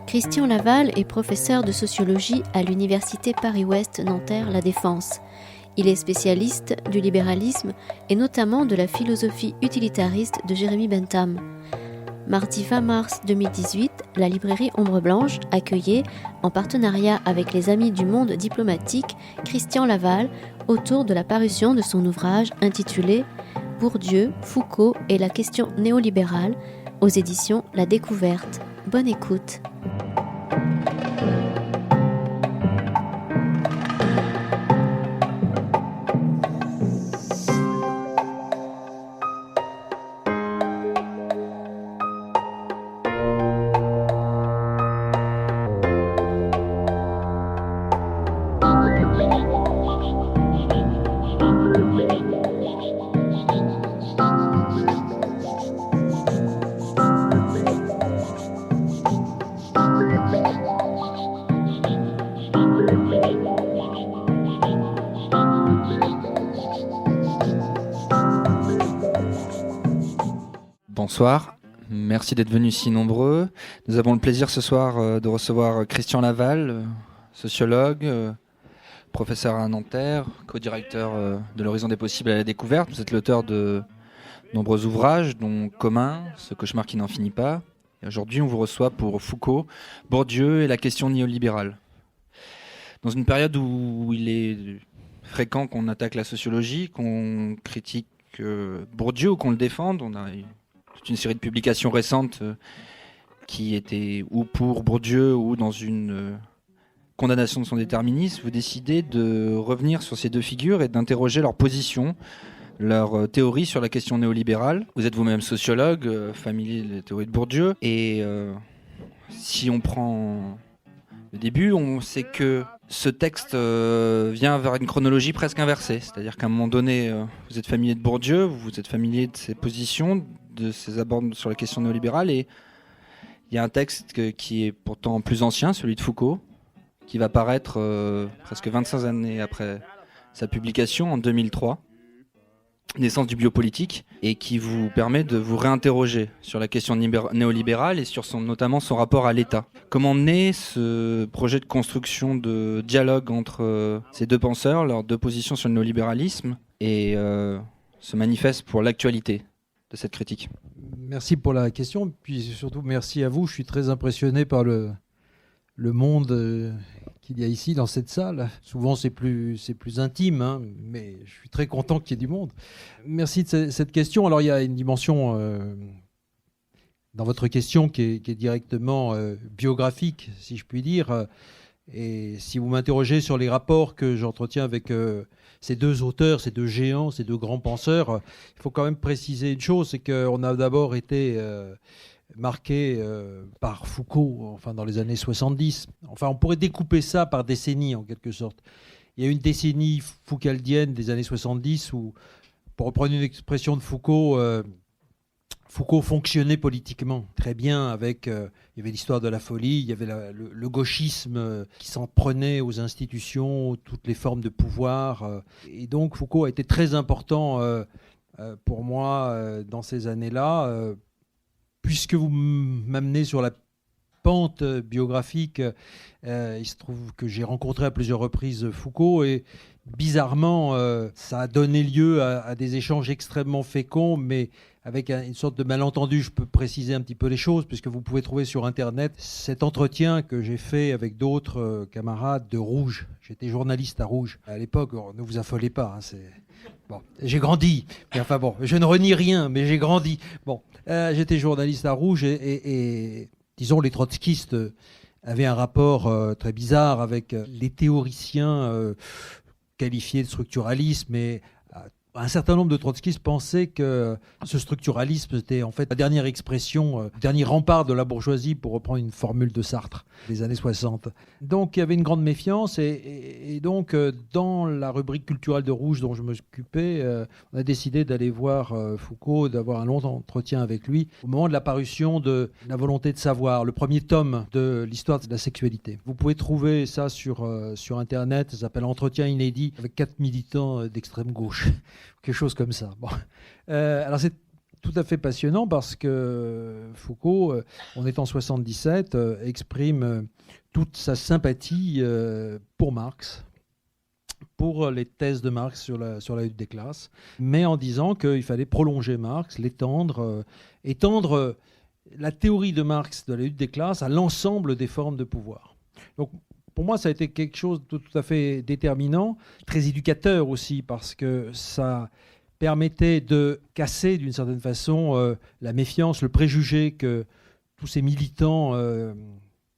Christian Laval est professeur de sociologie à l'Université Paris-Ouest Nanterre La Défense. Il est spécialiste du libéralisme et notamment de la philosophie utilitariste de Jérémy Bentham. Mardi 20 mars 2018, la librairie Ombre Blanche accueillait, en partenariat avec les Amis du Monde diplomatique, Christian Laval autour de la parution de son ouvrage intitulé « Bourdieu, Foucault et la question néolibérale » aux éditions La Découverte. Bonne écoute. Bonsoir, merci d'être venus si nombreux. Nous avons le plaisir ce soir de recevoir Christian Laval, sociologue, professeur à Nanterre, co-directeur de l'Horizon des possibles à la découverte. Vous êtes l'auteur de nombreux ouvrages, dont Commun, Ce cauchemar qui n'en finit pas. Et aujourd'hui, on vous reçoit pour Foucault, Bourdieu et la question néolibérale. Dans une période où il est fréquent qu'on attaque la sociologie, qu'on critique Bourdieu ou qu'on le défende, on a toute une série de publications récentes qui étaient ou pour Bourdieu ou dans une condamnation de son déterminisme. Vous décidez de revenir sur ces deux figures et d'interroger leur position, leur théorie sur la question néolibérale. Vous êtes vous-même sociologue, familier de la théorie de Bourdieu. Et si on prend le début, on sait que ce texte vient vers une chronologie presque inversée. C'est-à-dire qu'à un moment donné, vous êtes familier de Bourdieu, vous êtes familier de ses positions, de ses abords sur la question néolibérale. Et il y a un texte qui est pourtant plus ancien, celui de Foucault, qui va paraître presque 25 années après sa publication, en 2003, Naissance du biopolitique, et qui vous permet de vous réinterroger sur la question néolibérale et sur notamment son rapport à l'État. Comment naît ce projet de construction de dialogue entre ces deux penseurs, leurs deux positions sur le néolibéralisme, et se manifeste pour l'actualité de cette critique? Merci pour la question, puis surtout merci à vous. Je suis très impressionné par le monde qu'il y a ici dans cette salle. Souvent c'est plus intime, hein, mais je suis très content qu'il y ait du monde. Merci de cette question. Alors il y a une dimension dans votre question qui est directement biographique, si je puis dire. Et si vous m'interrogez sur les rapports que j'entretiens avec ces deux auteurs, ces deux géants, ces deux grands penseurs, il faut quand même préciser une chose, c'est qu'on a d'abord été marqué par Foucault, enfin dans les années 70. Enfin, on pourrait découper ça par décennies, en quelque sorte. Il y a une décennie foucaldienne des années 70 où, pour reprendre une expression de Foucault, Foucault fonctionnait politiquement très bien avec... il y avait l'histoire de la folie, il y avait le gauchisme qui s'en prenait aux institutions, toutes les formes de pouvoir. Et donc Foucault a été très important pour moi dans ces années-là. Puisque vous m'amenez sur la pente biographique, il se trouve que j'ai rencontré à plusieurs reprises Foucault et bizarrement, ça a donné lieu à des échanges extrêmement féconds, mais avec une sorte de malentendu. Je peux préciser un petit peu les choses, puisque vous pouvez trouver sur Internet cet entretien que j'ai fait avec d'autres camarades de Rouge. J'étais journaliste à Rouge. À l'époque, ne vous affolez pas, hein, bon, j'ai grandi. Mais enfin bon, je ne renie rien, mais j'ai grandi. Bon, j'étais journaliste à Rouge et disons, les trotskistes avaient un rapport très bizarre avec les théoriciens qualifiés de structuralisme, et un certain nombre de trotskistes pensaient que ce structuralisme était en fait la dernière expression, le dernier rempart de la bourgeoisie, pour reprendre une formule de Sartre des années 60. Donc il y avait une grande méfiance et donc dans la rubrique culturelle de Rouge dont je m'occupais, on a décidé d'aller voir Foucault, d'avoir un long entretien avec lui au moment de la parution de La volonté de savoir, le premier tome de l'histoire de la sexualité. Vous pouvez trouver ça sur Internet, ça s'appelle Entretien inédit avec 4 militants d'extrême gauche. Quelque chose comme ça. Bon. Alors c'est tout à fait passionnant parce que Foucault, on est en 77, exprime toute sa sympathie pour Marx, pour les thèses de Marx sur la lutte des classes, mais en disant qu'il fallait prolonger Marx, l'étendre, étendre la théorie de Marx de la lutte des classes à l'ensemble des formes de pouvoir. Donc, pour moi, ça a été quelque chose de tout à fait déterminant, très éducateur aussi, parce que ça permettait de casser d'une certaine façon la méfiance, le préjugé que tous ces militants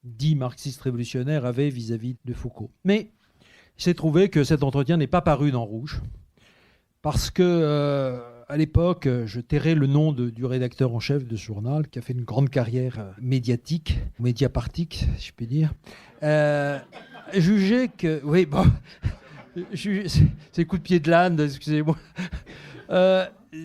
dits marxistes révolutionnaires avaient vis-à-vis de Foucault. Mais il s'est trouvé que cet entretien n'est pas paru dans Rouge, parce que à l'époque, je tairais le nom du rédacteur en chef de ce journal, qui a fait une grande carrière médiatique, médiapartique, si je puis dire. Jugeait que... Oui, bon... C'est coup de pied de l'âne, excusez-moi.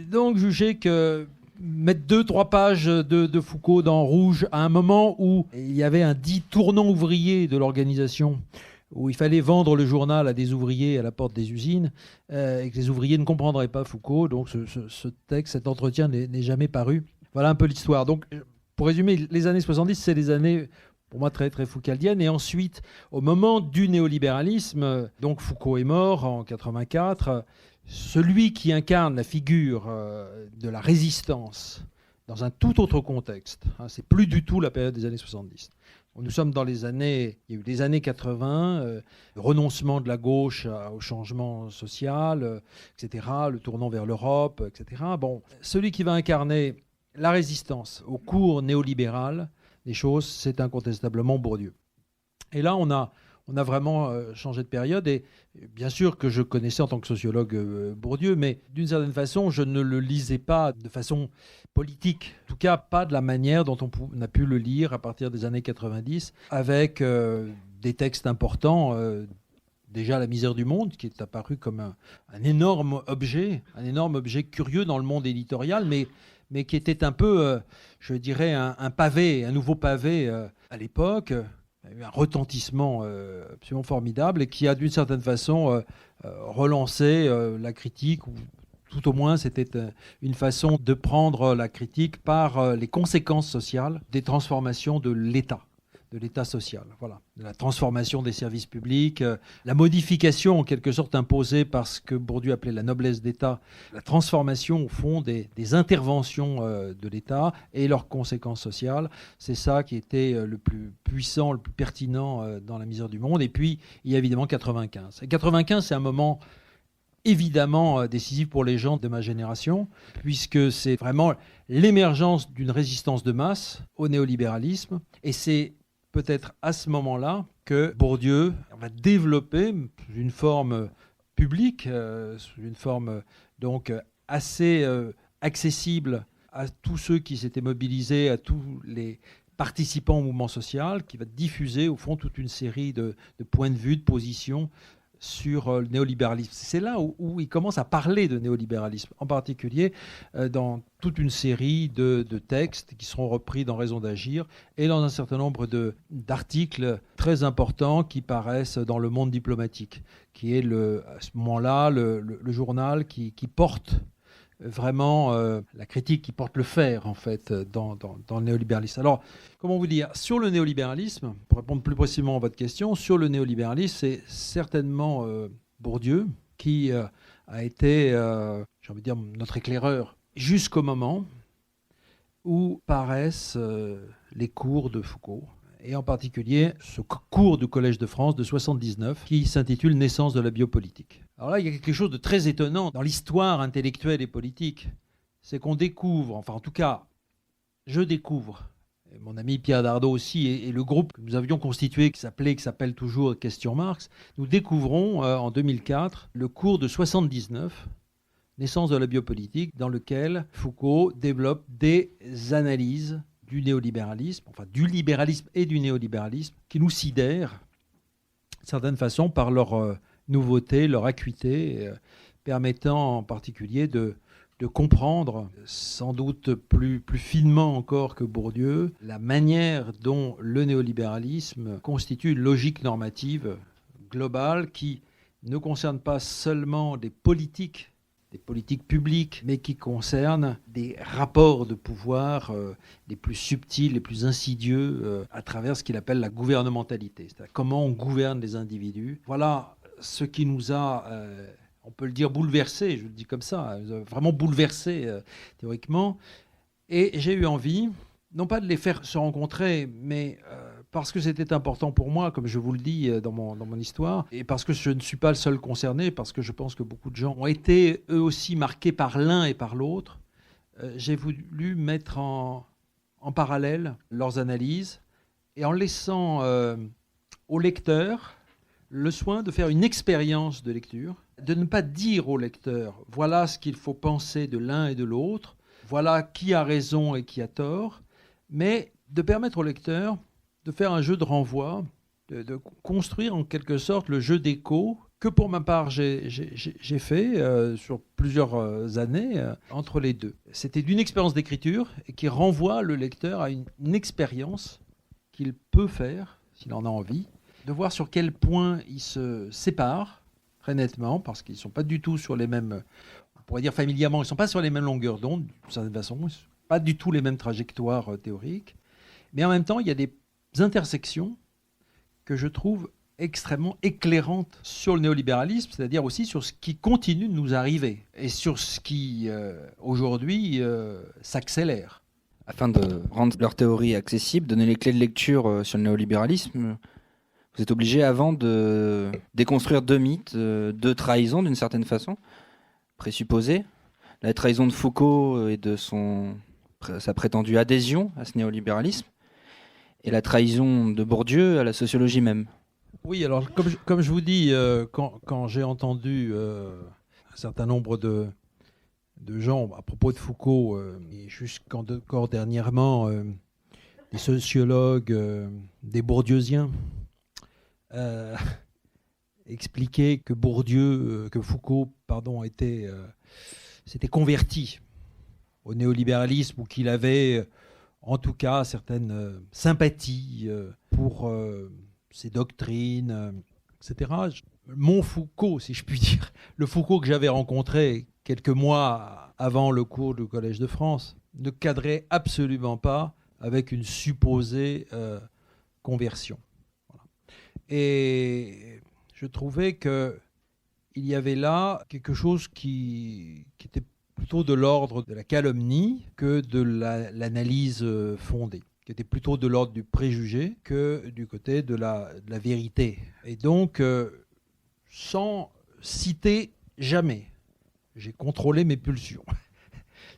Donc, jugeait que mettre 2-3 pages de Foucault dans Rouge à un moment où il y avait un dit tournant ouvrier de l'organisation, où il fallait vendre le journal à des ouvriers à la porte des usines, et que les ouvriers ne comprendraient pas Foucault. Donc ce texte, cet entretien n'est jamais paru. Voilà un peu l'histoire. Donc, pour résumer, les années 70, c'est des années, pour moi, très, très foucaldiennes. Et ensuite, au moment du néolibéralisme, donc Foucault est mort en 84, celui qui incarne la figure de la résistance dans un tout autre contexte, c'est plus du tout la période des années 70. Nous sommes dans les années, il y a eu les années 80, le renoncement de la gauche au changement social, etc., le tournant vers l'Europe, etc. Bon, celui qui va incarner la résistance au cours néolibéral des choses, c'est incontestablement Bourdieu. Et là, on a vraiment changé de période. Et bien sûr que je connaissais en tant que sociologue Bourdieu, mais d'une certaine façon, je ne le lisais pas de façon politique. En tout cas, pas de la manière dont on a pu le lire à partir des années 90, avec des textes importants. Déjà La misère du monde, qui est apparu comme un énorme objet curieux dans le monde éditorial, mais qui était un peu, je dirais, un pavé, un nouveau pavé à l'époque. Il y a eu un retentissement absolument formidable et qui a d'une certaine façon relancé la critique, ou tout au moins c'était une façon de prendre la critique par les conséquences sociales des transformations de l'État social. Voilà. La transformation des services publics, la modification en quelque sorte imposée par ce que Bourdieu appelait la noblesse d'État, la transformation au fond des interventions de l'État et leurs conséquences sociales. C'est ça qui était le plus puissant, le plus pertinent dans La misère du monde. Et puis, il y a évidemment 95. Et 95, c'est un moment évidemment décisif pour les gens de ma génération, puisque c'est vraiment l'émergence d'une résistance de masse au néolibéralisme. Et c'est peut-être à ce moment-là que Bourdieu va développer une forme publique, une forme donc assez accessible à tous ceux qui s'étaient mobilisés, à tous les participants au mouvement social, qui va diffuser au fond toute une série de points de vue, de positions sur le néolibéralisme. C'est là où il commence à parler de néolibéralisme, en particulier dans toute une série de textes qui seront repris dans Raison d'agir et dans un certain nombre d'articles très importants qui paraissent dans Le Monde diplomatique, qui est à ce moment-là le journal qui porte vraiment la critique, qui porte le fer en fait dans le néolibéralisme. Alors, comment vous dire, sur le néolibéralisme, pour répondre plus précisément à votre question, sur le néolibéralisme, c'est certainement Bourdieu qui a été, j'ai envie de dire, notre éclaireur jusqu'au moment où paraissent les cours de Foucault, et en particulier ce cours du Collège de France de 79 qui s'intitule « Naissance de la biopolitique ». Alors là, il y a quelque chose de très étonnant dans l'histoire intellectuelle et politique. C'est qu'on découvre, enfin en tout cas, je découvre, et mon ami Pierre Dardot aussi, et le groupe que nous avions constitué, qui s'appelle toujours Question Marx, nous découvrons en 2004 le cours de 79, Naissance de la biopolitique, dans lequel Foucault développe des analyses du néolibéralisme, enfin du libéralisme et du néolibéralisme, qui nous sidèrent, d'une certaine façon, par leur nouveauté, leur acuité, permettant en particulier de comprendre, sans doute plus finement encore que Bourdieu, la manière dont le néolibéralisme constitue une logique normative globale qui ne concerne pas seulement des politiques des politiques publiques, mais qui concerne des rapports de pouvoir les plus subtils, les plus insidieux, à travers ce qu'il appelle la gouvernementalité. C'est-à-dire comment on gouverne les individus. Voilà ce qui nous a, on peut le dire, bouleversés, je le dis comme ça, vraiment bouleversés théoriquement. Et j'ai eu envie, non pas de les faire se rencontrer, mais parce que c'était important pour moi, comme je vous le dis dans mon histoire, et parce que je ne suis pas le seul concerné, parce que je pense que beaucoup de gens ont été eux aussi marqués par l'un et par l'autre, j'ai voulu mettre en parallèle leurs analyses et en laissant au lecteur le soin de faire une expérience de lecture, de ne pas dire au lecteur « voilà ce qu'il faut penser de l'un et de l'autre, voilà qui a raison et qui a tort », mais de permettre au lecteur de faire un jeu de renvoi, de construire en quelque sorte le jeu d'écho que pour ma part j'ai fait sur plusieurs années entre les deux. C'était d'une expérience d'écriture et qui renvoie le lecteur à une expérience qu'il peut faire, s'il en a envie, de voir sur quel point ils se séparent très nettement, parce qu'ils ne sont pas du tout sur les mêmes, on pourrait dire familièrement, ils ne sont pas sur les mêmes longueurs d'onde, d'une certaine façon, ils ne sont pas du tout les mêmes trajectoires théoriques, mais en même temps, il y a des intersections que je trouve extrêmement éclairantes sur le néolibéralisme, c'est-à-dire aussi sur ce qui continue de nous arriver et sur ce qui, aujourd'hui, s'accélère. Afin de rendre leur théorie accessible, donner les clés de lecture sur le néolibéralisme, vous êtes obligé avant de déconstruire deux mythes, deux trahisons d'une certaine façon, présupposées. La trahison de Foucault et de sa prétendue adhésion à ce néolibéralisme, et la trahison de Bourdieu à la sociologie même. Oui, alors comme je vous dis, quand j'ai entendu un certain nombre de gens à propos de Foucault, et jusqu'encore dernièrement, des sociologues, des bourdieusiens, expliquer que Foucault, s'était converti au néolibéralisme, ou qu'il avait en tout cas certaines sympathies pour ses doctrines, etc. Mon Foucault, si je puis dire, le Foucault que j'avais rencontré quelques mois avant le cours du Collège de France, ne cadrait absolument pas avec une supposée conversion. Voilà. Et je trouvais qu'il y avait là quelque chose qui était plutôt de l'ordre de la calomnie que de l'analyse fondée, qui était plutôt de l'ordre du préjugé que du côté de la vérité. Et donc, sans citer jamais, j'ai contrôlé mes pulsions,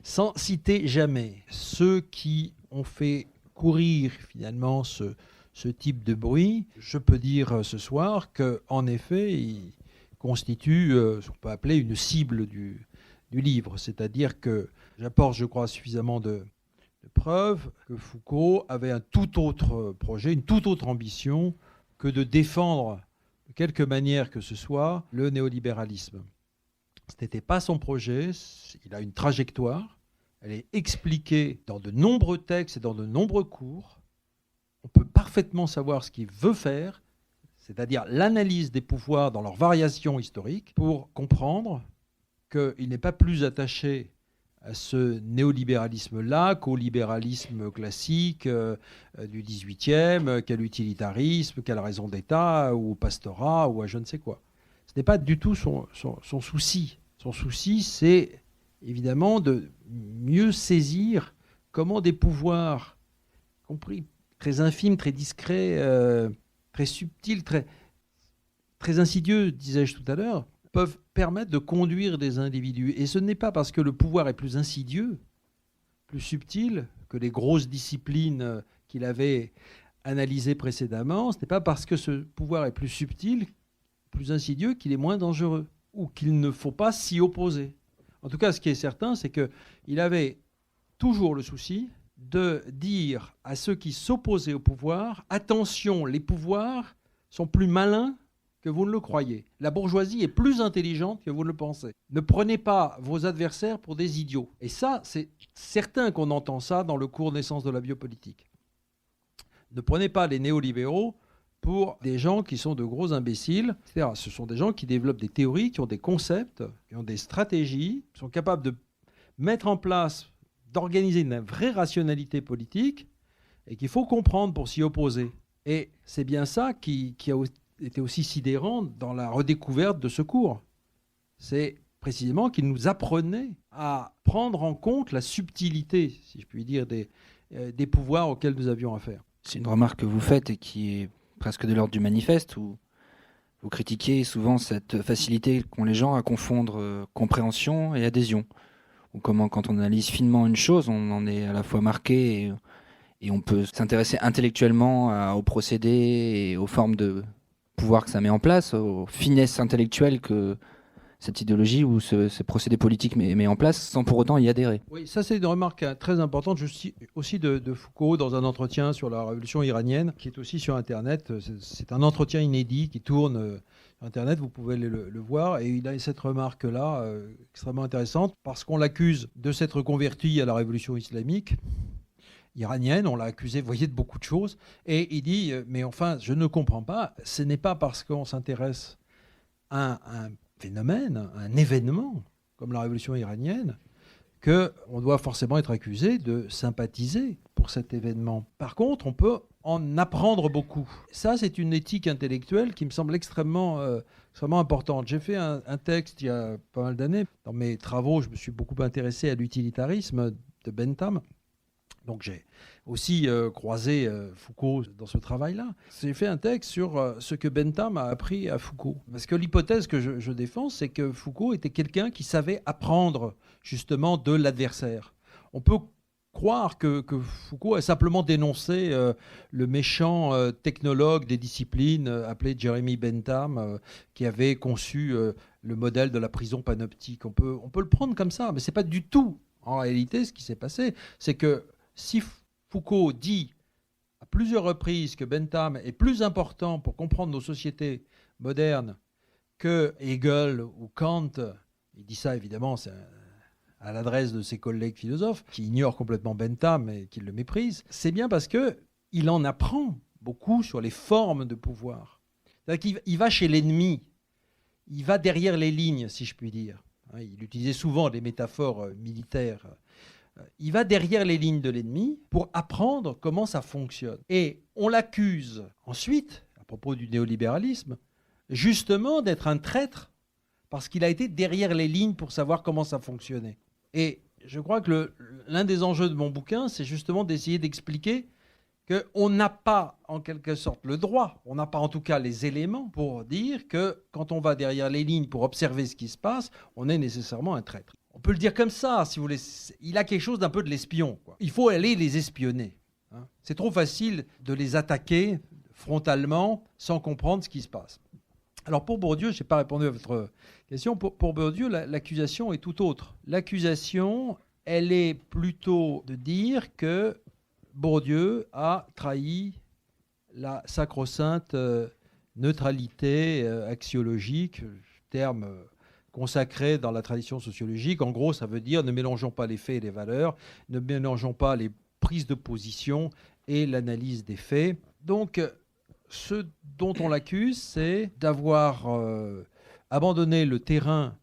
sans citer jamais ceux qui ont fait courir finalement ce type de bruit, je peux dire ce soir qu'en effet, il constitue ce qu'on peut appeler une cible du livre. C'est-à-dire que j'apporte, je crois, suffisamment de preuves que Foucault avait un tout autre projet, une toute autre ambition que de défendre de quelque manière que ce soit le néolibéralisme. Ce n'était pas son projet, il a une trajectoire, elle est expliquée dans de nombreux textes et dans de nombreux cours. On peut parfaitement savoir ce qu'il veut faire, c'est-à-dire l'analyse des pouvoirs dans leurs variations historiques, pour comprendre qu'il n'est pas plus attaché à ce néolibéralisme-là qu'au libéralisme classique du XVIIIe, qu'à l'utilitarisme, qu'à la raison d'État, ou au pastorat, ou à je ne sais quoi. Ce n'est pas du tout son souci. Son souci, c'est évidemment de mieux saisir comment des pouvoirs, compris très infimes, très discrets, très subtils, très insidieux, disais-je tout à l'heure, peuvent permettre de conduire des individus. Et ce n'est pas parce que le pouvoir est plus insidieux, plus subtil que les grosses disciplines qu'il avait analysées précédemment, ce n'est pas parce que ce pouvoir est plus subtil, plus insidieux, qu'il est moins dangereux, ou qu'il ne faut pas s'y opposer. En tout cas, ce qui est certain, c'est qu'il avait toujours le souci de dire à ceux qui s'opposaient au pouvoir, attention, les pouvoirs sont plus malins que vous ne le croyez. La bourgeoisie est plus intelligente que vous ne le pensez. Ne prenez pas vos adversaires pour des idiots. Et ça, c'est certain qu'on entend ça dans le cours Naissance de la biopolitique. Ne prenez pas les néolibéraux pour des gens qui sont de gros imbéciles. C'est-à-dire, ce sont des gens qui développent des théories, qui ont des concepts, qui ont des stratégies, qui sont capables de mettre en place, d'organiser une vraie rationalité politique et qu'il faut comprendre pour s'y opposer. Et c'est bien ça qui a été aussi sidérant dans la redécouverte de ce cours. C'est précisément qu'il nous apprenait à prendre en compte la subtilité, si je puis dire, des pouvoirs auxquels nous avions affaire. C'est une remarque que vous faites et qui est presque de l'ordre du manifeste, où vous critiquez souvent cette facilité qu'ont les gens à confondre compréhension et adhésion. Ou comment, quand on analyse finement une chose, on en est à la fois marqué et on peut s'intéresser intellectuellement aux procédés et aux formes de pouvoir que ça met en place, aux finesses intellectuelles que cette idéologie ou ces procédés politiques met en place, sans pour autant y adhérer. Oui, ça c'est une remarque très importante aussi de Foucault dans un entretien sur la révolution iranienne, qui est aussi sur Internet. C'est un entretien inédit qui tourne sur Internet, vous pouvez le voir, et il a cette remarque-là extrêmement intéressante, parce qu'on l'accuse de s'être converti à la révolution islamique iranienne, on l'a accusé, vous voyez, de beaucoup de choses, et il dit, mais enfin, je ne comprends pas, ce n'est pas parce qu'on s'intéresse à un phénomène, un événement comme la révolution iranienne, qu'on doit forcément être accusé de sympathiser pour cet événement. Par contre, on peut en apprendre beaucoup. Ça, c'est une éthique intellectuelle qui me semble extrêmement importante. J'ai fait un texte il y a pas mal d'années. Dans mes travaux, je me suis beaucoup intéressé à l'utilitarisme de Bentham. Donc j'ai aussi croisé Foucault dans ce travail-là. J'ai fait un texte sur ce que Bentham a appris à Foucault. Parce que l'hypothèse que je défends, c'est que Foucault était quelqu'un qui savait apprendre justement de l'adversaire. On peut croire que Foucault a simplement dénoncé le méchant technologue des disciplines appelé Jeremy Bentham, qui avait conçu le modèle de la prison panoptique. On peut le prendre comme ça, mais ce n'est pas du tout en réalité ce qui s'est passé. C'est que si Foucault dit à plusieurs reprises que Bentham est plus important pour comprendre nos sociétés modernes que Hegel ou Kant, il dit ça évidemment à l'adresse de ses collègues philosophes qui ignorent complètement Bentham et qui le méprisent, c'est bien parce qu'il en apprend beaucoup sur les formes de pouvoir. C'est-à-dire qu'il va chez l'ennemi, il va derrière les lignes, si je puis dire. Il utilisait souvent des métaphores militaires. Il va derrière les lignes de l'ennemi pour apprendre comment ça fonctionne. Et on l'accuse ensuite, à propos du néolibéralisme, justement d'être un traître parce qu'il a été derrière les lignes pour savoir comment ça fonctionnait. Et je crois que l'un des enjeux de mon bouquin, c'est justement d'essayer d'expliquer qu'on n'a pas, en quelque sorte, le droit, on n'a pas en tout cas les éléments pour dire que quand on va derrière les lignes pour observer ce qui se passe, on est nécessairement un traître. On peut le dire comme ça, si vous voulez. Il a quelque chose d'un peu de l'espion, quoi. Il faut aller les espionner. C'est trop facile de les attaquer frontalement sans comprendre ce qui se passe. Alors pour Bourdieu, je n'ai pas répondu à votre question, pour Bourdieu, l'accusation est tout autre. L'accusation, elle est plutôt de dire que Bourdieu a trahi la sacro-sainte neutralité axiologique, terme consacré dans la tradition sociologique. En gros, ça veut dire ne mélangeons pas les faits et les valeurs, ne mélangeons pas les prises de position et l'analyse des faits. Donc, ce dont on l'accuse, c'est d'avoir abandonné le terrain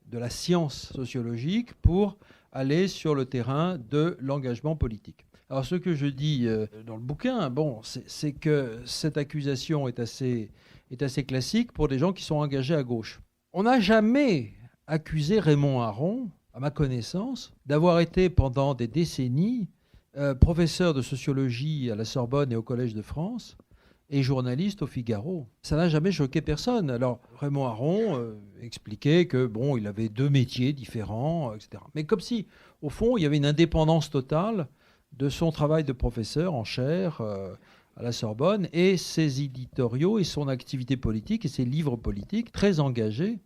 de la science sociologique pour aller sur le terrain de l'engagement politique. Alors, ce que je dis dans le bouquin, c'est que cette accusation est assez classique pour des gens qui sont engagés à gauche. On n'a jamais accusé Raymond Aron, à ma connaissance, d'avoir été pendant des décennies professeur de sociologie à la Sorbonne et au Collège de France et journaliste au Figaro. Ça n'a jamais choqué personne. Alors Raymond Aron expliquait que il avait deux métiers différents, etc. Mais comme si, au fond, il y avait une indépendance totale de son travail de professeur en chaire à la Sorbonne et ses éditoriaux et son activité politique et ses livres politiques très engagés.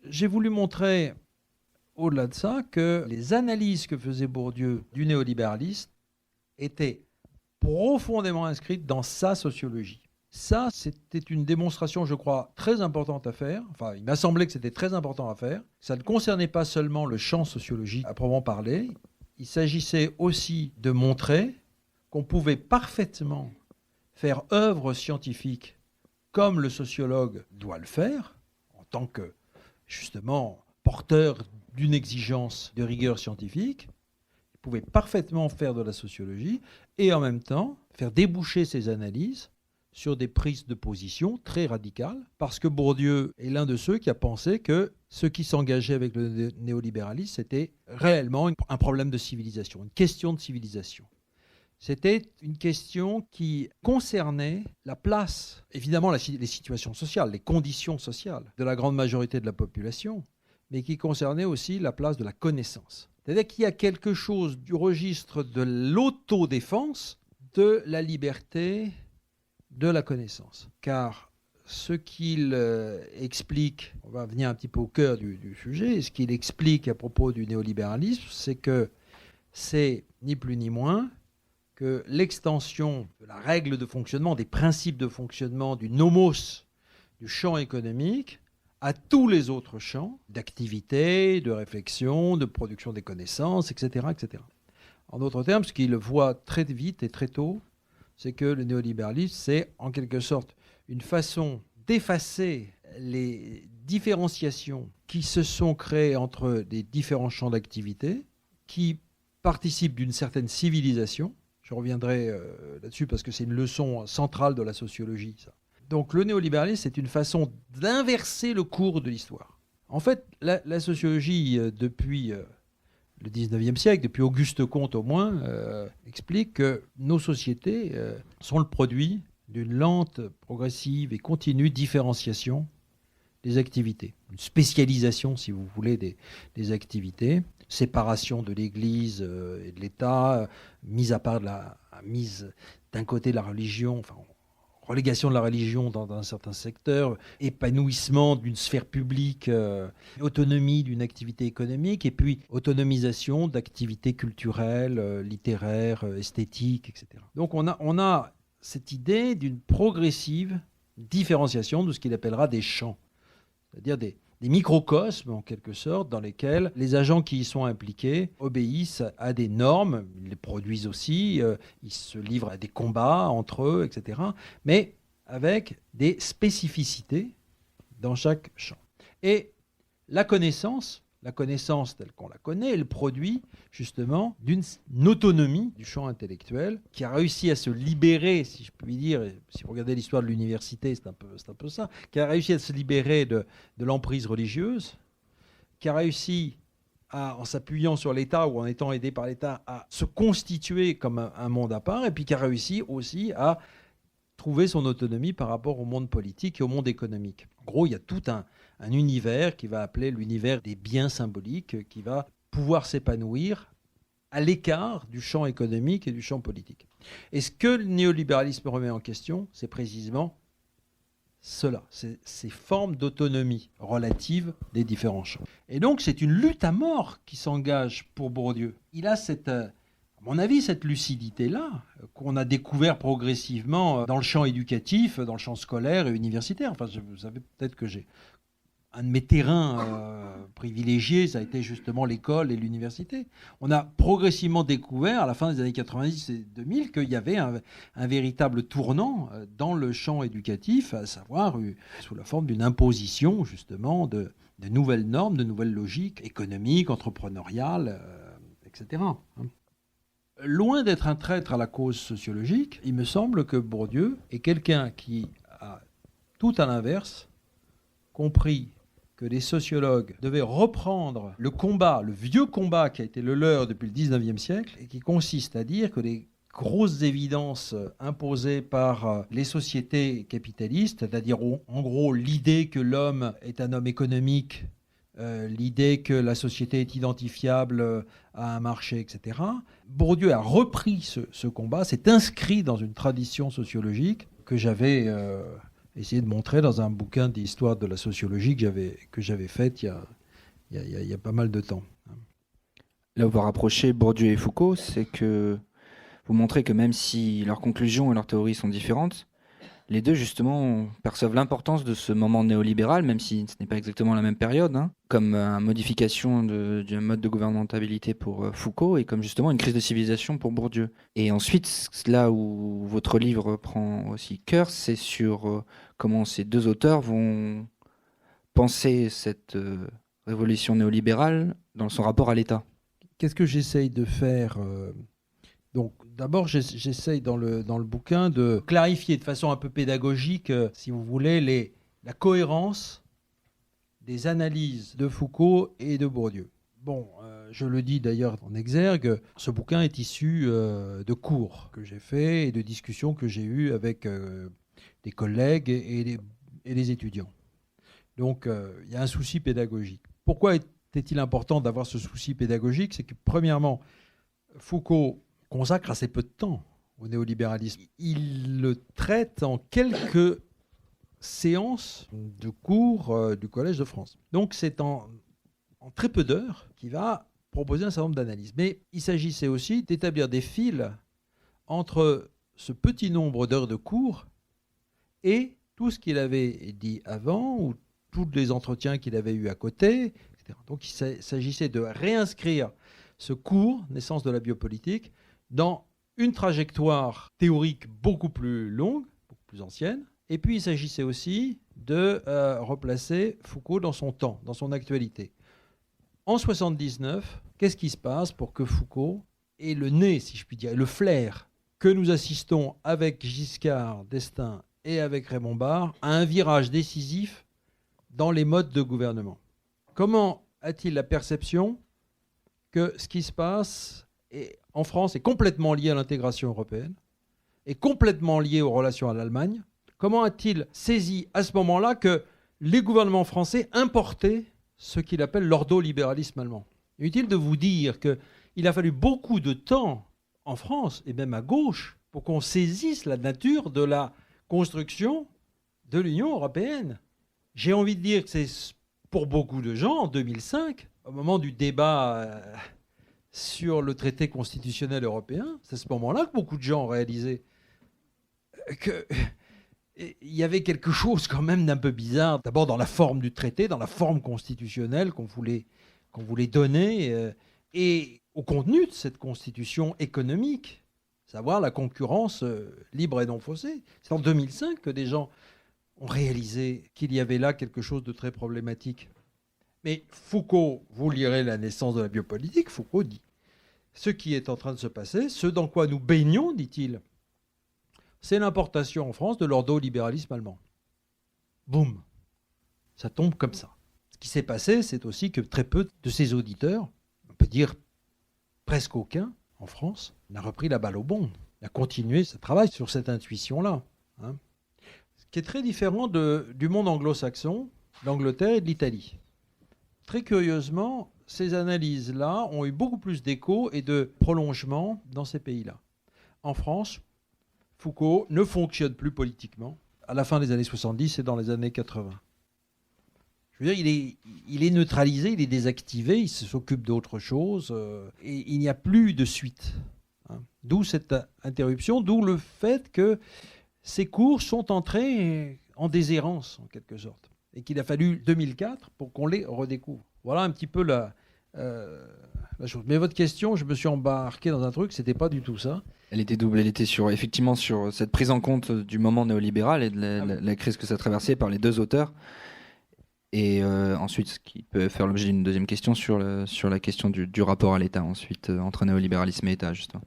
J'ai voulu montrer, au-delà de ça, que les analyses que faisait Bourdieu du néolibéralisme étaient profondément inscrites dans sa sociologie. Ça, c'était une démonstration, je crois, très importante à faire. Enfin, il m'a semblé que c'était très important à faire. Ça ne concernait pas seulement le champ sociologique à proprement parler. Il s'agissait aussi de montrer qu'on pouvait parfaitement faire œuvre scientifique comme le sociologue doit le faire, en tant que, justement, porteur d'une exigence de rigueur scientifique, il pouvait parfaitement faire de la sociologie et en même temps faire déboucher ses analyses sur des prises de position très radicales, parce que Bourdieu est l'un de ceux qui a pensé que ce qui s'engageait avec le néolibéralisme, c'était réellement un problème de civilisation, une question de civilisation. C'était une question qui concernait la place, évidemment les situations sociales, les conditions sociales de la grande majorité de la population, mais qui concernait aussi la place de la connaissance. C'est-à-dire qu'il y a quelque chose du registre de l'autodéfense de la liberté de la connaissance. Car ce qu'il explique, on va venir un petit peu au cœur du sujet, ce qu'il explique à propos du néolibéralisme, c'est que c'est ni plus ni moins que l'extension de la règle de fonctionnement, des principes de fonctionnement du nomos, du champ économique, à tous les autres champs d'activité, de réflexion, de production des connaissances, etc., etc. En d'autres termes, ce qu'il voit très vite et très tôt, c'est que le néolibéralisme, c'est en quelque sorte une façon d'effacer les différenciations qui se sont créées entre les différents champs d'activité, qui participent d'une certaine civilisation. Je reviendrai là-dessus parce que c'est une leçon centrale de la sociologie, ça. Donc le néolibéralisme, c'est une façon d'inverser le cours de l'histoire. En fait, la sociologie, depuis le 19e siècle, depuis Auguste Comte au moins, explique que nos sociétés sont le produit d'une lente, progressive et continue différenciation des activités. Une spécialisation, si vous voulez, des activités. Séparation de l'Église et de l'État, mise d'un côté de la religion, enfin, relégation de la religion dans un certain secteur, épanouissement d'une sphère publique, autonomie d'une activité économique, et puis autonomisation d'activités culturelles, littéraires, esthétiques, etc. Donc on a cette idée d'une progressive différenciation de ce qu'il appellera des champs, c'est-à-dire des microcosmes, en quelque sorte, dans lesquels les agents qui y sont impliqués obéissent à des normes, ils les produisent aussi, ils se livrent à des combats entre eux, etc., mais avec des spécificités dans chaque champ. Et la connaissance telle qu'on la connaît, est le produit justement d'une autonomie du champ intellectuel qui a réussi à se libérer, si je puis dire, si vous regardez l'histoire de l'université, c'est un peu ça, qui a réussi à se libérer de l'emprise religieuse, qui a réussi en s'appuyant sur l'État ou en étant aidé par l'État, à se constituer comme un monde à part, et puis qui a réussi aussi à trouver son autonomie par rapport au monde politique et au monde économique. En gros, il y a tout un univers qui va appeler l'univers des biens symboliques, qui va pouvoir s'épanouir à l'écart du champ économique et du champ politique. Et ce que le néolibéralisme remet en question, c'est précisément cela, ces formes d'autonomie relative des différents champs. Et donc, c'est une lutte à mort qui s'engage pour Bourdieu. Il a à mon avis, cette lucidité-là, qu'on a découvert progressivement dans le champ éducatif, dans le champ scolaire et universitaire. Enfin, vous savez peut-être que un de mes terrains privilégiés, ça a été justement l'école et l'université. On a progressivement découvert, à la fin des années 90 et 2000, qu'il y avait un véritable tournant dans le champ éducatif, à savoir sous la forme d'une imposition, justement, de nouvelles normes, de nouvelles logiques économiques, entrepreneuriales, etc. Loin d'être un traître à la cause sociologique, il me semble que Bourdieu est quelqu'un qui a, tout à l'inverse, compris que les sociologues devaient reprendre le combat, le vieux combat qui a été le leur depuis le 19e siècle, et qui consiste à dire que les grosses évidences imposées par les sociétés capitalistes, c'est-à-dire en gros l'idée que l'homme est un homme économique, l'idée que la société est identifiable à un marché, etc. Bourdieu a repris ce combat, s'est inscrit dans une tradition sociologique que j'avais essayé de montrer dans un bouquin d'histoire de la sociologie que j'avais fait il y a pas mal de temps. Là où vous rapprochez Bourdieu et Foucault, c'est que vous montrez que même si leurs conclusions et leurs théories sont différentes, les deux, justement, perçoivent l'importance de ce moment néolibéral, même si ce n'est pas exactement la même période, hein, comme une modification du mode de gouvernementabilité pour Foucault et comme justement une crise de civilisation pour Bourdieu. Et ensuite, là où votre livre prend aussi cœur, c'est sur comment ces deux auteurs vont penser cette révolution néolibérale dans son rapport à l'État. Qu'est-ce que j'essaye de faire Donc, d'abord, j'essaye dans le bouquin de clarifier de façon un peu pédagogique, si vous voulez, la cohérence des analyses de Foucault et de Bourdieu. Bon, je le dis d'ailleurs en exergue, ce bouquin est issu de cours que j'ai faits et de discussions que j'ai eues avec des collègues et des étudiants. Donc, il y a un souci pédagogique. Pourquoi était-il important d'avoir ce souci pédagogique ? C'est que, premièrement, Foucault consacre assez peu de temps au néolibéralisme. Il le traite en quelques séances de cours du Collège de France. Donc c'est en très peu d'heures qu'il va proposer un certain nombre d'analyses. Mais il s'agissait aussi d'établir des fils entre ce petit nombre d'heures de cours et tout ce qu'il avait dit avant ou tous les entretiens qu'il avait eus à côté, etc. Donc il s'agissait de réinscrire ce cours, Naissance de la biopolitique, dans une trajectoire théorique beaucoup plus longue, beaucoup plus ancienne. Et puis, il s'agissait aussi de replacer Foucault dans son temps, dans son actualité. En 1979, qu'est-ce qui se passe pour que Foucault ait le nez, si je puis dire, le flair que nous assistons avec Giscard d'Estaing et avec Raymond Barre à un virage décisif dans les modes de gouvernement? Comment a-t-il la perception que ce qui se passe en France est complètement lié à l'intégration européenne, est complètement lié aux relations à l'Allemagne? Comment a-t-il saisi à ce moment-là que les gouvernements français importaient ce qu'il appelle l'ordolibéralisme allemand? Inutile de vous dire qu'il a fallu beaucoup de temps en France, et même à gauche, pour qu'on saisisse la nature de la construction de l'Union européenne. J'ai envie de dire que c'est pour beaucoup de gens, en 2005, au moment du débat sur le traité constitutionnel européen, c'est à ce moment-là que beaucoup de gens ont réalisé qu'il y avait quelque chose quand même d'un peu bizarre. D'abord dans la forme du traité, dans la forme constitutionnelle qu'on voulait donner, et au contenu de cette constitution économique, savoir la concurrence libre et non faussée. C'est en 2005 que des gens ont réalisé qu'il y avait là quelque chose de très problématique. Mais Foucault, vous lirez La naissance de la biopolitique, Foucault dit ce qui est en train de se passer, ce dans quoi nous baignons, dit-il, c'est l'importation en France de l'ordolibéralisme allemand. Boum, ça tombe comme ça. Ce qui s'est passé, c'est aussi que très peu de ses auditeurs, on peut dire presque aucun en France, n'a repris la balle au bond, n'a continué ce travail sur cette intuition-là. Hein. Ce qui est très différent du monde anglo-saxon, d'Angleterre et de l'Italie. Très curieusement, ces analyses-là ont eu beaucoup plus d'écho et de prolongement dans ces pays-là. En France, Foucault ne fonctionne plus politiquement à la fin des années 70 et dans les années 80. Je veux dire, il est neutralisé, il est désactivé, il s'occupe d'autre chose, et il n'y a plus de suite. Hein. D'où cette interruption, d'où le fait que ces cours sont entrés en déshérence, en quelque sorte, et qu'il a fallu 2004 pour qu'on les redécouvre. Voilà un petit peu la chose. Mais votre question, je me suis embarqué dans un truc, c'était pas du tout ça. Elle était double, elle était effectivement sur cette prise en compte du moment néolibéral et de la crise que ça traversait par les deux auteurs. Et ensuite, ce qui peut faire l'objet d'une deuxième question sur la question du rapport à l'État, ensuite, entre néolibéralisme et État, justement.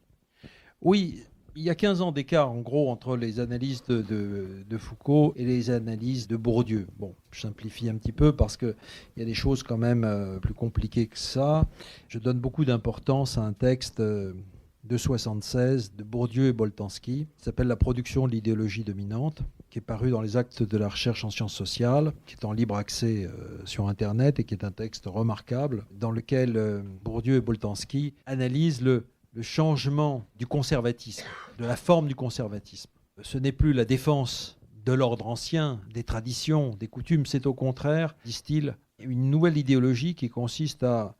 Oui, il y a 15 ans d'écart, en gros, entre les analyses de Foucault et les analyses de Bourdieu. Bon, je simplifie un petit peu parce qu'il y a des choses quand même plus compliquées que ça. Je donne beaucoup d'importance à un texte de 1976 de Bourdieu et Boltanski, qui s'appelle « La production de l'idéologie dominante », qui est paru dans les Actes de la recherche en sciences sociales, qui est en libre accès sur Internet et qui est un texte remarquable, dans lequel Bourdieu et Boltanski analysent le changement du conservatisme, de la forme du conservatisme. Ce n'est plus la défense de l'ordre ancien, des traditions, des coutumes, c'est au contraire, disent-ils, une nouvelle idéologie qui consiste à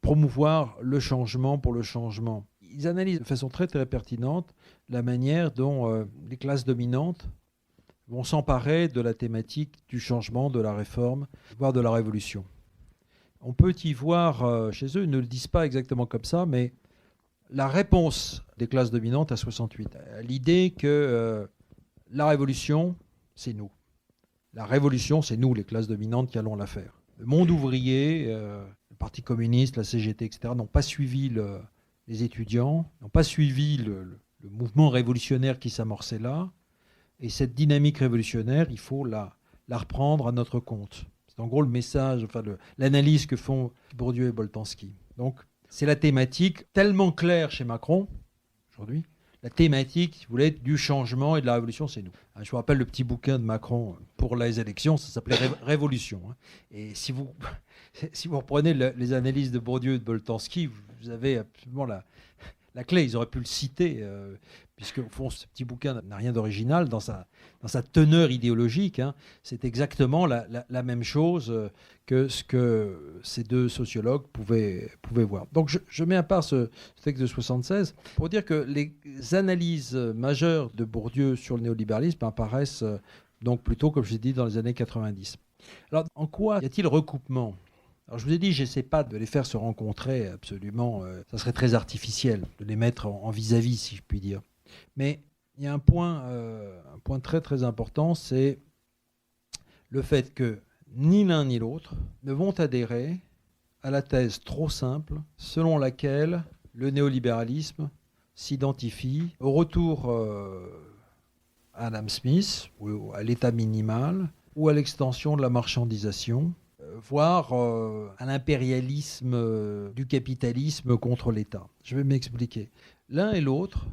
promouvoir le changement pour le changement. ils analysent de façon très très pertinente la manière dont les classes dominantes vont s'emparer de la thématique du changement, de la réforme, voire de la révolution. On peut y voir chez eux, ils ne le disent pas exactement comme ça, mais la réponse des classes dominantes à 68, à l'idée que la révolution, c'est nous. La révolution, c'est nous, les classes dominantes, qui allons la faire. Le monde ouvrier, le Parti communiste, la CGT, etc., n'ont pas suivi les étudiants, n'ont pas suivi le mouvement révolutionnaire qui s'amorçait là. Et cette dynamique révolutionnaire, il faut la reprendre à notre compte. C'est en gros le message, enfin l'analyse que font Bourdieu et Boltanski. Donc, c'est la thématique tellement claire chez Macron, aujourd'hui. La thématique, si vous voulez, du changement et de la révolution, c'est nous. Je vous rappelle le petit bouquin de Macron pour les élections, ça s'appelait Révolution. Et si vous reprenez les analyses de Bourdieu et de Boltanski, vous avez absolument la clé. Ils auraient pu le citer, puisque au fond, ce petit bouquin n'a rien d'original dans sa teneur idéologique. C'est exactement la même chose que ce que ces deux sociologues pouvaient voir. Donc je mets à part ce texte de 76 pour dire que les analyses majeures de Bourdieu sur le néolibéralisme apparaissent donc plutôt, comme je l'ai dit, dans les années 90. Alors, en quoi y a-t-il recoupement ? Alors, je vous ai dit, je n'essaie pas de les faire se rencontrer absolument. Ça serait très artificiel de les mettre en vis-à-vis, si je puis dire. Mais il y a un point très très important, c'est le fait que ni l'un ni l'autre ne vont adhérer à la thèse trop simple selon laquelle le néolibéralisme s'identifie au retour à Adam Smith, ou à l'état minimal, ou à l'extension de la marchandisation, voire à l'impérialisme du capitalisme contre l'État. Je vais m'expliquer. L'un et l'autre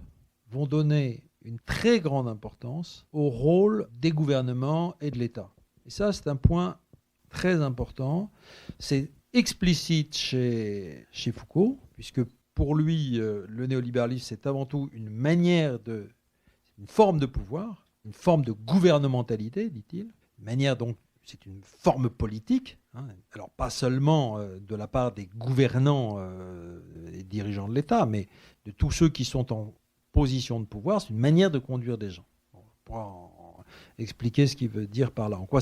vont donner une très grande importance au rôle des gouvernements et de l'État. Et ça, c'est un point très important. C'est explicite chez Foucault, puisque pour lui, le néolibéralisme, c'est avant tout une forme de pouvoir, une forme de gouvernementalité, dit-il, une manière donc. C'est une forme politique, alors pas seulement de la part des gouvernants et dirigeants de l'État, mais de tous ceux qui sont en position de pouvoir. C'est une manière de conduire des gens. On pourra expliquer ce qu'il veut dire par là. En quoi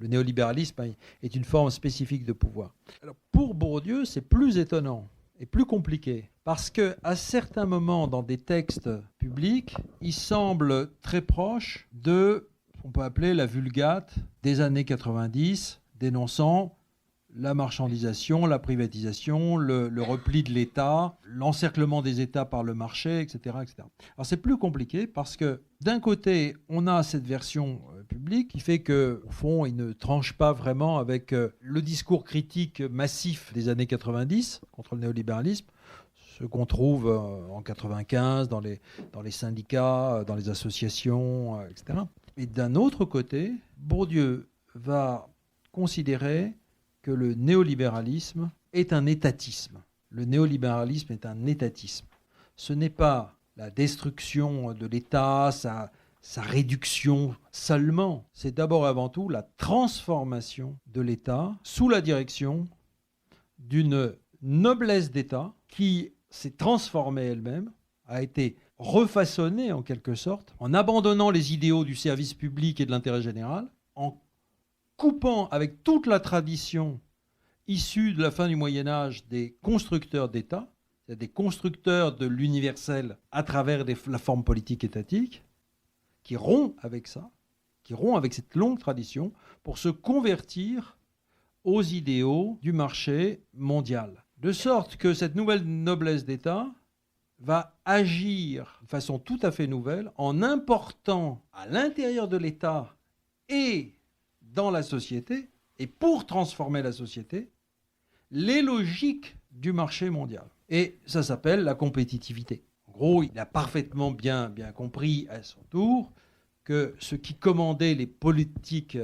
le néolibéralisme est une forme spécifique de pouvoir. Alors, pour Bourdieu, c'est plus étonnant et plus compliqué, parce qu'à certains moments dans des textes publics, il semble très proche de... on peut appeler la Vulgate des années 90, dénonçant la marchandisation, la privatisation, le repli de l'État, l'encerclement des États par le marché, etc., etc. Alors c'est plus compliqué parce que d'un côté, on a cette version publique qui fait qu'au fond, il ne tranche pas vraiment avec le discours critique massif des années 90 contre le néolibéralisme, ce qu'on trouve en 95 dans les syndicats, dans les associations, etc. Et d'un autre côté, Bourdieu va considérer que le néolibéralisme est un étatisme. Le néolibéralisme est un étatisme. Ce n'est pas la destruction de l'État, sa réduction seulement. C'est d'abord et avant tout la transformation de l'État sous la direction d'une noblesse d'État qui s'est transformée elle-même, a été refaçonnée en quelque sorte, en abandonnant les idéaux du service public et de l'intérêt général, en coupant avec toute la tradition issue de la fin du Moyen-Âge des constructeurs d'État, c'est-à-dire des constructeurs de l'universel à travers la forme politique étatique, qui rompt avec ça, qui rompt avec cette longue tradition pour se convertir aux idéaux du marché mondial. De sorte que cette nouvelle noblesse d'État va agir de façon tout à fait nouvelle en important à l'intérieur de l'État et dans la société, et pour transformer la société, les logiques du marché mondial. Et ça s'appelle la compétitivité. En gros, il a parfaitement bien compris à son tour que ce qui commandait les politiques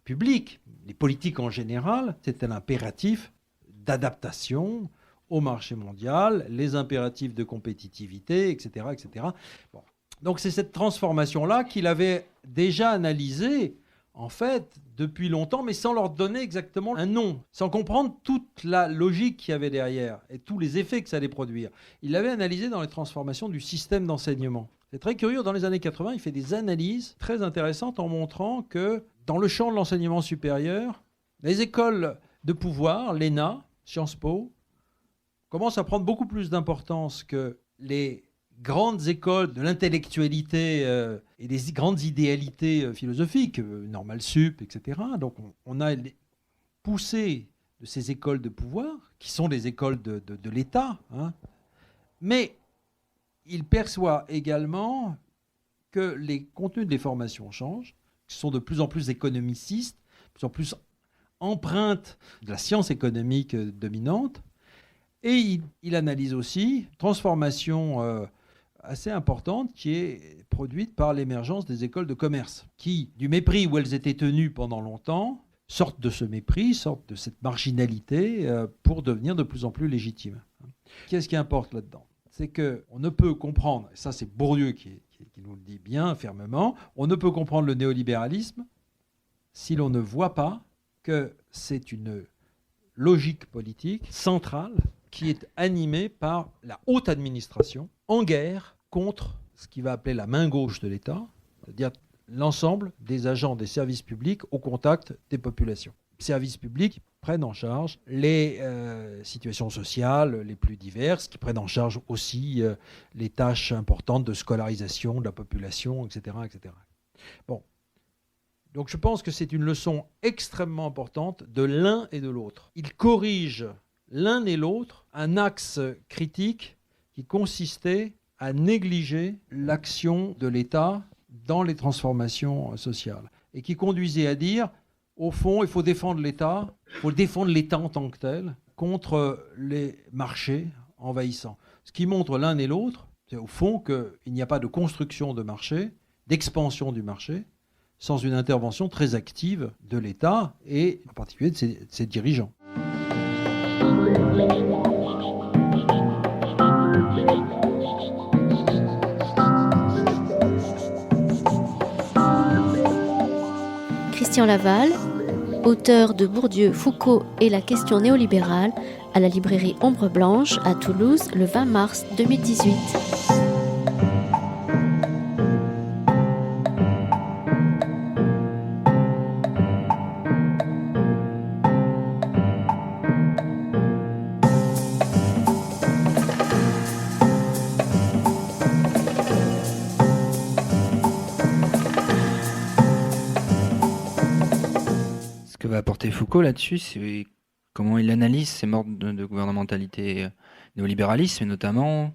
publiques, les politiques en général, c'était l'impératif d'adaptation au marché mondial, les impératifs de compétitivité, etc. etc. Bon. Donc c'est cette transformation-là qu'il avait déjà analysée en fait, depuis longtemps, mais sans leur donner exactement un nom, sans comprendre toute la logique qu'il y avait derrière et tous les effets que ça allait produire. Il l'avait analysé dans les transformations du système d'enseignement. C'est très curieux, dans les années 80, il fait des analyses très intéressantes en montrant que dans le champ de l'enseignement supérieur, les écoles de pouvoir, l'ENA, Sciences Po, commencent à prendre beaucoup plus d'importance que les grandes écoles de l'intellectualité et des grandes idéalités philosophiques, Normal Sup, etc. Donc on a poussé de ces écoles de pouvoir, qui sont des écoles de l'État, hein, mais il perçoit également que les contenus des formations changent, qu'ils sont de plus en plus économicistes, de plus en plus empreintes de la science économique dominante, et il analyse aussi une transformation assez importante qui est produite par l'émergence des écoles de commerce, qui, du mépris où elles étaient tenues pendant longtemps, sortent de ce mépris, sortent de cette marginalité pour devenir de plus en plus légitimes. Qu'est-ce qui importe là-dedans ? C'est qu'on ne peut comprendre, et ça c'est Bourdieu qui nous le dit bien fermement, on ne peut comprendre le néolibéralisme si l'on ne voit pas que c'est une logique politique centrale qui est animée par la haute administration en guerre contre ce qu'il va appeler la main gauche de l'État, c'est-à-dire l'ensemble des agents des services publics au contact des populations. Services publics qui prennent en charge les situations sociales les plus diverses, qui prennent en charge aussi les tâches importantes de scolarisation de la population, etc., etc. Bon. Donc je pense que c'est une leçon extrêmement importante de l'un et de l'autre. Il corrige l'un et l'autre un axe critique qui consistait à négliger l'action de l'État dans les transformations sociales et qui conduisait à dire, au fond, il faut défendre l'État, il faut défendre l'État en tant que tel contre les marchés envahissants. Ce qui montre l'un et l'autre, c'est au fond qu'il n'y a pas de construction de marché, d'expansion du marché, sans une intervention très active de l'État et en particulier de ses dirigeants. Christian Laval, auteur de Bourdieu, Foucault et la question néolibérale, à la librairie Ombre Blanche à Toulouse le 20 mars 2018. Ce que va apporter Foucault là-dessus, c'est comment il analyse ces modes de gouvernementalité néolibéralisme, et notamment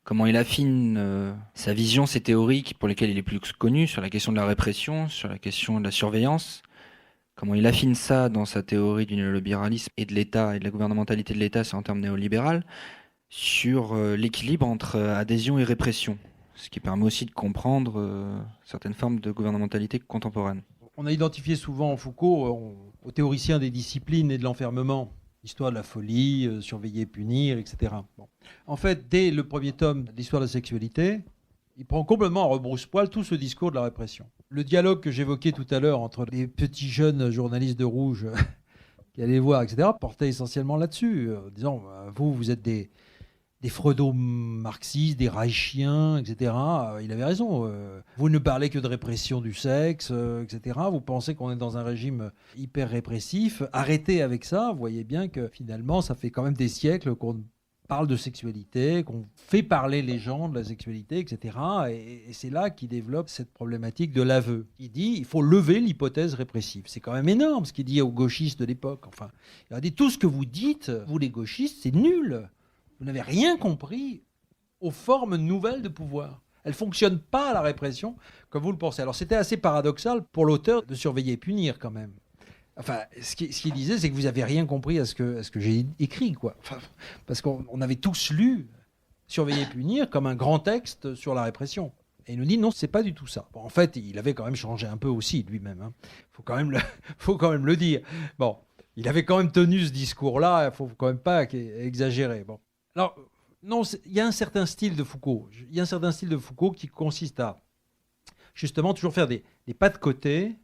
comment il affine sa vision, ses théories pour lesquelles il est plus connu, sur la question de la répression, sur la question de la surveillance, comment il affine ça dans sa théorie du néolibéralisme et de l'État et de la gouvernementalité de l'État, c'est en termes néolibéral, sur l'équilibre entre adhésion et répression, ce qui permet aussi de comprendre certaines formes de gouvernementalité contemporaine. On a identifié souvent Foucault aux théoriciens des disciplines et de l'enfermement, histoire de la folie, surveiller, punir, etc. Bon. En fait, dès le premier tome de l'histoire de la sexualité, il prend complètement à rebrousse-poil tout ce discours de la répression. Le dialogue que j'évoquais tout à l'heure entre les petits jeunes journalistes de Rouge qui allaient voir, etc., portait essentiellement là-dessus, en disant vous êtes des freudo-marxistes, des reichiens, etc. Il avait raison. Vous ne parlez que de répression du sexe, etc. Vous pensez qu'on est dans un régime hyper répressif. Arrêtez avec ça. Vous voyez bien que finalement, ça fait quand même des siècles qu'on parle de sexualité, qu'on fait parler les gens de la sexualité, etc. Et c'est là qu'il développe cette problématique de l'aveu. Il dit il faut lever l'hypothèse répressive. C'est quand même énorme ce qu'il dit aux gauchistes de l'époque. Enfin, il a dit tout ce que vous dites, vous les gauchistes, c'est nul. Vous n'avez rien compris aux formes nouvelles de pouvoir. Elle ne fonctionne pas, la répression, comme vous le pensez. Alors c'était assez paradoxal pour l'auteur de Surveiller et punir, quand même. Enfin, ce qu'il disait, c'est que vous n'avez rien compris à ce que j'ai écrit, quoi. Enfin, parce qu'on avait tous lu Surveiller et punir comme un grand texte sur la répression. Et il nous dit non, c'est pas du tout ça. Bon, en fait, il avait quand même changé un peu aussi, lui-même. Hein. Faut quand même le dire. Bon, il avait quand même tenu ce discours-là, il ne faut quand même pas exagérer. Bon. Alors, non, il y a un certain style de Foucault. Il y a un certain style de Foucault qui consiste à, justement, toujours faire des pas de côté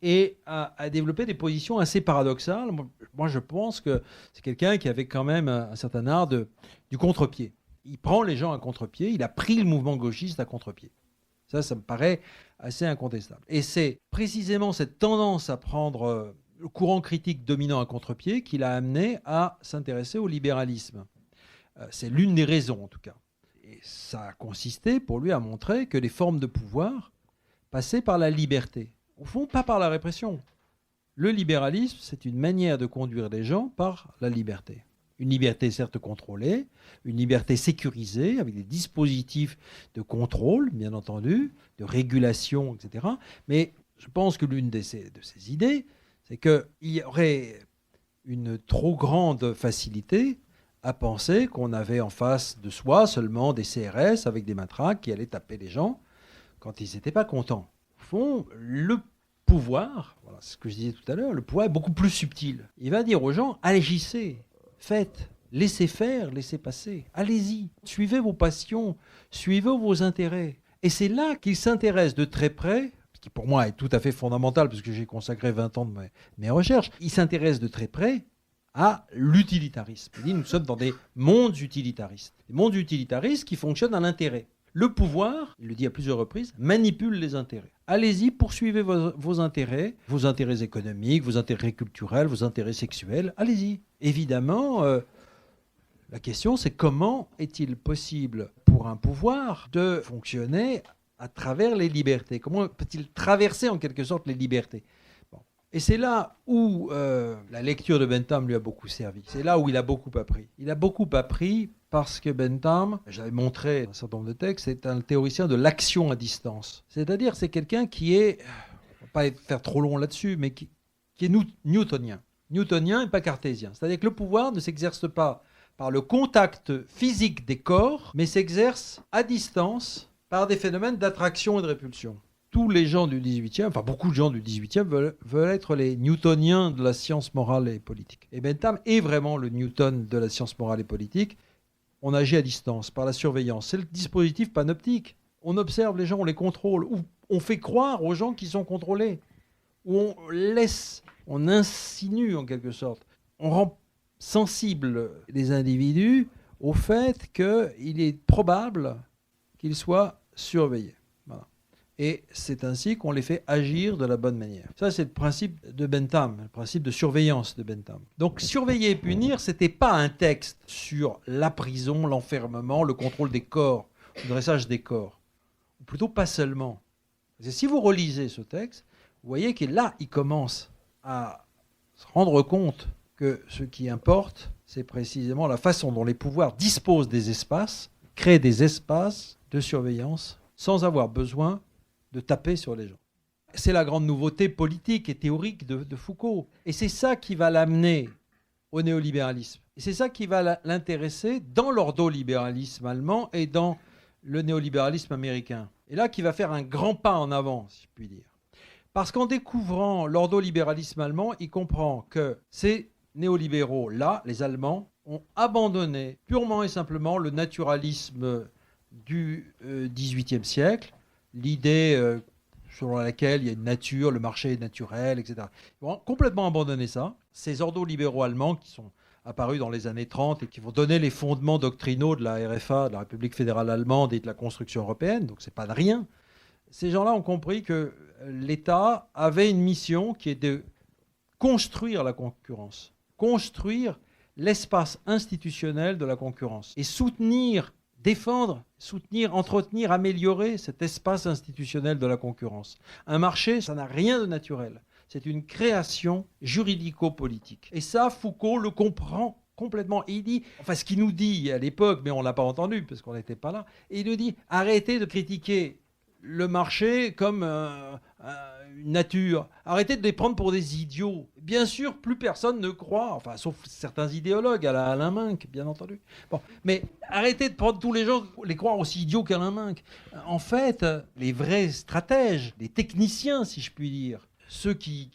et a développé des positions assez paradoxales. Moi, je pense que c'est quelqu'un qui avait quand même un certain art du contre-pied. Il prend les gens à contre-pied, il a pris le mouvement gauchiste à contre-pied. Ça me paraît assez incontestable. Et c'est précisément cette tendance à prendre le courant critique dominant à contre-pied qui l'a amené à s'intéresser au libéralisme. C'est l'une des raisons, en tout cas. Et ça a consisté pour lui à montrer que les formes de pouvoir passaient par la liberté. Au fond, pas par la répression. Le libéralisme, c'est une manière de conduire les gens par la liberté. Une liberté certes contrôlée, une liberté sécurisée, avec des dispositifs de contrôle, bien entendu, de régulation, etc. Mais je pense que l'une de ces idées, c'est qu'il y aurait une trop grande facilité à penser qu'on avait en face de soi seulement des CRS avec des matraques qui allaient taper les gens quand ils n'étaient pas contents. Au fond, le pouvoir, voilà ce que je disais tout à l'heure, le pouvoir est beaucoup plus subtil. Il va dire aux gens, agissez, faites, laissez faire, laissez passer, allez-y, suivez vos passions, suivez vos intérêts. Et c'est là qu'il s'intéresse de très près, ce qui pour moi est tout à fait fondamental, parce que j'ai consacré 20 ans de mes recherches, il s'intéresse de très près à l'utilitarisme. Il dit, nous sommes dans des mondes utilitaristes. Des mondes utilitaristes qui fonctionnent à l'intérêt. Le pouvoir, il le dit à plusieurs reprises, manipule les intérêts. Allez-y, poursuivez vos intérêts économiques, vos intérêts culturels, vos intérêts sexuels. Allez-y. Évidemment, la question, c'est comment est-il possible pour un pouvoir de fonctionner à travers les libertés? Comment peut-il traverser en quelque sorte les libertés? Et c'est là où la lecture de Bentham lui a beaucoup servi. C'est là où il a beaucoup appris. Il a beaucoup appris parce que Bentham, j'avais montré un certain nombre de textes, c'est un théoricien de l'action à distance. C'est-à-dire c'est quelqu'un qui est, on ne va pas faire trop long là-dessus, mais qui est newtonien. Newtonien et pas cartésien. C'est-à-dire que le pouvoir ne s'exerce pas par le contact physique des corps, mais s'exerce à distance par des phénomènes d'attraction et de répulsion. Tous les gens du 18e, enfin beaucoup de gens du 18e veulent être les newtoniens de la science morale et politique. Et Bentham est vraiment le Newton de la science morale et politique. On agit à distance, par la surveillance. C'est le dispositif panoptique. On observe les gens, on les contrôle, ou on fait croire aux gens qui sont contrôlés, ou on insinue en quelque sorte. On rend sensibles les individus au fait qu'il est probable qu'ils soient surveillés. Et c'est ainsi qu'on les fait agir de la bonne manière. Ça, c'est le principe de Bentham, le principe de surveillance de Bentham. Donc, surveiller et punir, ce n'était pas un texte sur la prison, l'enfermement, le contrôle des corps, le dressage des corps. Ou plutôt pas seulement. Parce que si vous relisez ce texte, vous voyez que là, il commence à se rendre compte que ce qui importe, c'est précisément la façon dont les pouvoirs disposent des espaces, créent des espaces de surveillance, sans avoir besoin de taper sur les gens. C'est la grande nouveauté politique et théorique de Foucault. Et c'est ça qui va l'amener au néolibéralisme. Et c'est ça qui va l'intéresser dans l'ordolibéralisme allemand et dans le néolibéralisme américain. Et là, qui va faire un grand pas en avant, si je puis dire. Parce qu'en découvrant l'ordolibéralisme allemand, il comprend que ces néolibéraux-là, les Allemands, ont abandonné purement et simplement le naturalisme du XVIIIe siècle, l'idée selon laquelle il y a une nature, le marché est naturel, etc. Ils vont complètement abandonner ça. Ces ordolibéraux allemands qui sont apparus dans les années 30 et qui vont donner les fondements doctrinaux de la RFA, de la République fédérale allemande et de la construction européenne, donc c'est pas de rien. Ces gens-là ont compris que l'État avait une mission qui est de construire la concurrence, construire l'espace institutionnel de la concurrence et défendre, soutenir, entretenir, améliorer cet espace institutionnel de la concurrence. Un marché, ça n'a rien de naturel. C'est une création juridico-politique. Et ça, Foucault le comprend complètement. Et il dit, enfin ce qu'il nous dit à l'époque, mais on ne l'a pas entendu parce qu'on n'était pas là, et il nous dit, arrêtez de critiquer le marché comme une nature. Arrêtez de les prendre pour des idiots. Bien sûr, plus personne ne croit, enfin, sauf certains idéologues, à la Alain Minck, bien entendu. Bon, mais arrêtez de prendre tous les gens, les croire aussi idiots qu'Alain Minck. En fait, les vrais stratèges, les techniciens, si je puis dire, ceux qui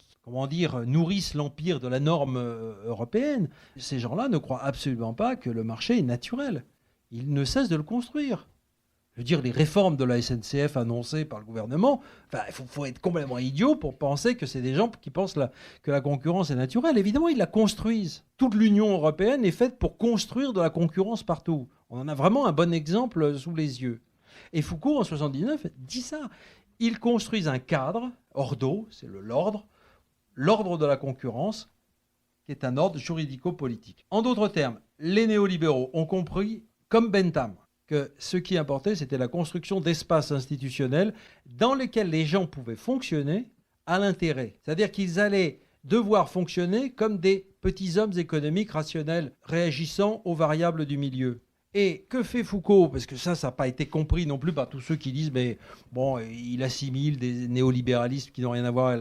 nourrissent l'empire de la norme européenne, ces gens-là ne croient absolument pas que le marché est naturel. Ils ne cessent de le construire. Je veux dire, les réformes de la SNCF annoncées par le gouvernement, il faut être complètement idiot pour penser que c'est des gens qui pensent que la concurrence est naturelle. Évidemment, ils la construisent. Toute l'Union européenne est faite pour construire de la concurrence partout. On en a vraiment un bon exemple sous les yeux. Et Foucault, en 79, dit ça. Ils construisent un cadre, ordo, c'est l'ordre de la concurrence, qui est un ordre juridico-politique. En d'autres termes, les néolibéraux ont compris, comme Bentham, que ce qui importait, c'était la construction d'espaces institutionnels dans lesquels les gens pouvaient fonctionner à l'intérêt. C'est-à-dire qu'ils allaient devoir fonctionner comme des petits hommes économiques rationnels, réagissant aux variables du milieu. Et que fait Foucault? Parce que ça n'a pas été compris non plus par tous ceux qui disent mais bon, il assimile des néolibéralistes qui n'ont rien à voir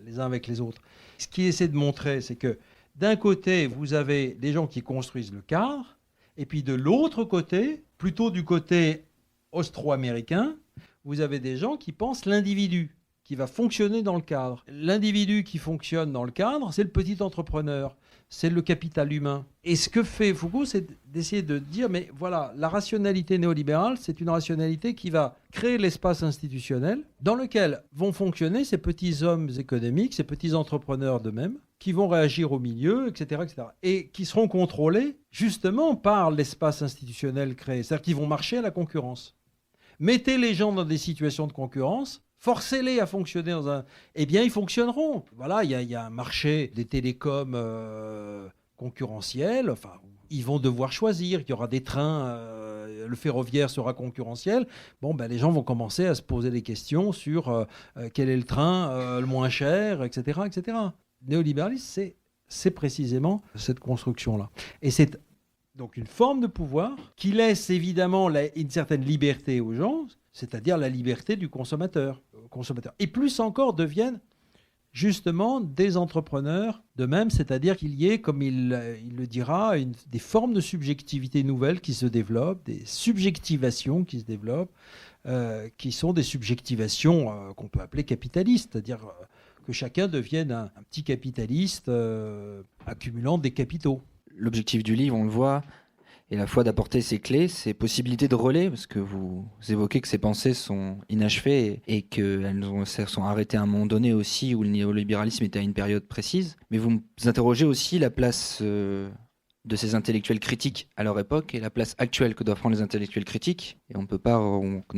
les uns avec les autres. Ce qu'il essaie de montrer, c'est que d'un côté, vous avez des gens qui construisent le cadre, et puis de l'autre côté, plutôt du côté austro-américain, vous avez des gens qui pensent l'individu, qui va fonctionner dans le cadre. L'individu qui fonctionne dans le cadre, c'est le petit entrepreneur, c'est le capital humain. Et ce que fait Foucault, c'est d'essayer de dire, mais voilà, la rationalité néolibérale, c'est une rationalité qui va créer l'espace institutionnel dans lequel vont fonctionner ces petits hommes économiques, ces petits entrepreneurs d'eux-mêmes, qui vont réagir au milieu, etc., etc., et qui seront contrôlés justement par l'espace institutionnel créé. C'est-à-dire qu'ils vont marcher à la concurrence. Mettez les gens dans des situations de concurrence, forcez-les à fonctionner dans un... Eh bien, ils fonctionneront. Voilà, il y a un marché des télécoms concurrentiels. Enfin, ils vont devoir choisir. Il y aura des trains, le ferroviaire sera concurrentiel. Bon, ben, les gens vont commencer à se poser des questions sur quel est le train le moins cher, etc., etc. Néolibéralisme, c'est précisément cette construction-là. Et c'est donc une forme de pouvoir qui laisse évidemment une certaine liberté aux gens, c'est-à-dire la liberté du consommateur. Et plus encore deviennent justement des entrepreneurs de même, c'est-à-dire qu'il y ait, comme il le dira, des formes de subjectivité nouvelles qui se développent, des subjectivations qui se développent, qui sont des subjectivations qu'on peut appeler capitalistes, c'est-à-dire que chacun devienne un petit capitaliste accumulant des capitaux. L'objectif du livre, on le voit, est à la fois d'apporter ces clés, ces possibilités de relais, parce que vous évoquez que ces pensées sont inachevées et qu'elles sont arrêtées à un moment donné aussi où le néolibéralisme était à une période précise. Mais vous interrogez aussi la place de ces intellectuels critiques à leur époque et la place actuelle que doivent prendre les intellectuels critiques. Et on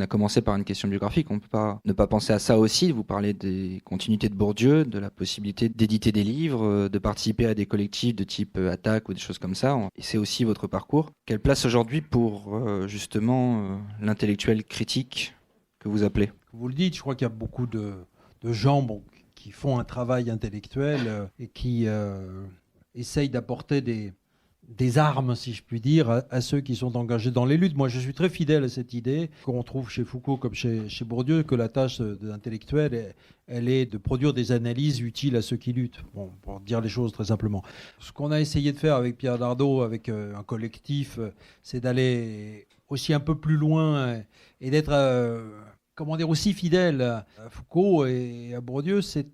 a commencé par une question biographique, on ne peut pas ne pas penser à ça aussi. Vous parlez des continuités de Bourdieu, de la possibilité d'éditer des livres, de participer à des collectifs de type Attaque ou des choses comme ça. Et c'est aussi votre parcours. Quelle place aujourd'hui pour justement l'intellectuel critique que vous appelez? Vous le dites, je crois qu'il y a beaucoup de gens qui font un travail intellectuel et qui essayent d'apporter des armes, si je puis dire, à ceux qui sont engagés dans les luttes. Moi, je suis très fidèle à cette idée qu'on trouve chez Foucault comme chez Bourdieu, que la tâche de l'intellectuel, elle est de produire des analyses utiles à ceux qui luttent, bon, pour dire les choses très simplement. Ce qu'on a essayé de faire avec Pierre Dardot, avec un collectif, c'est d'aller aussi un peu plus loin et d'être, aussi fidèle à Foucault et à Bourdieu. C'est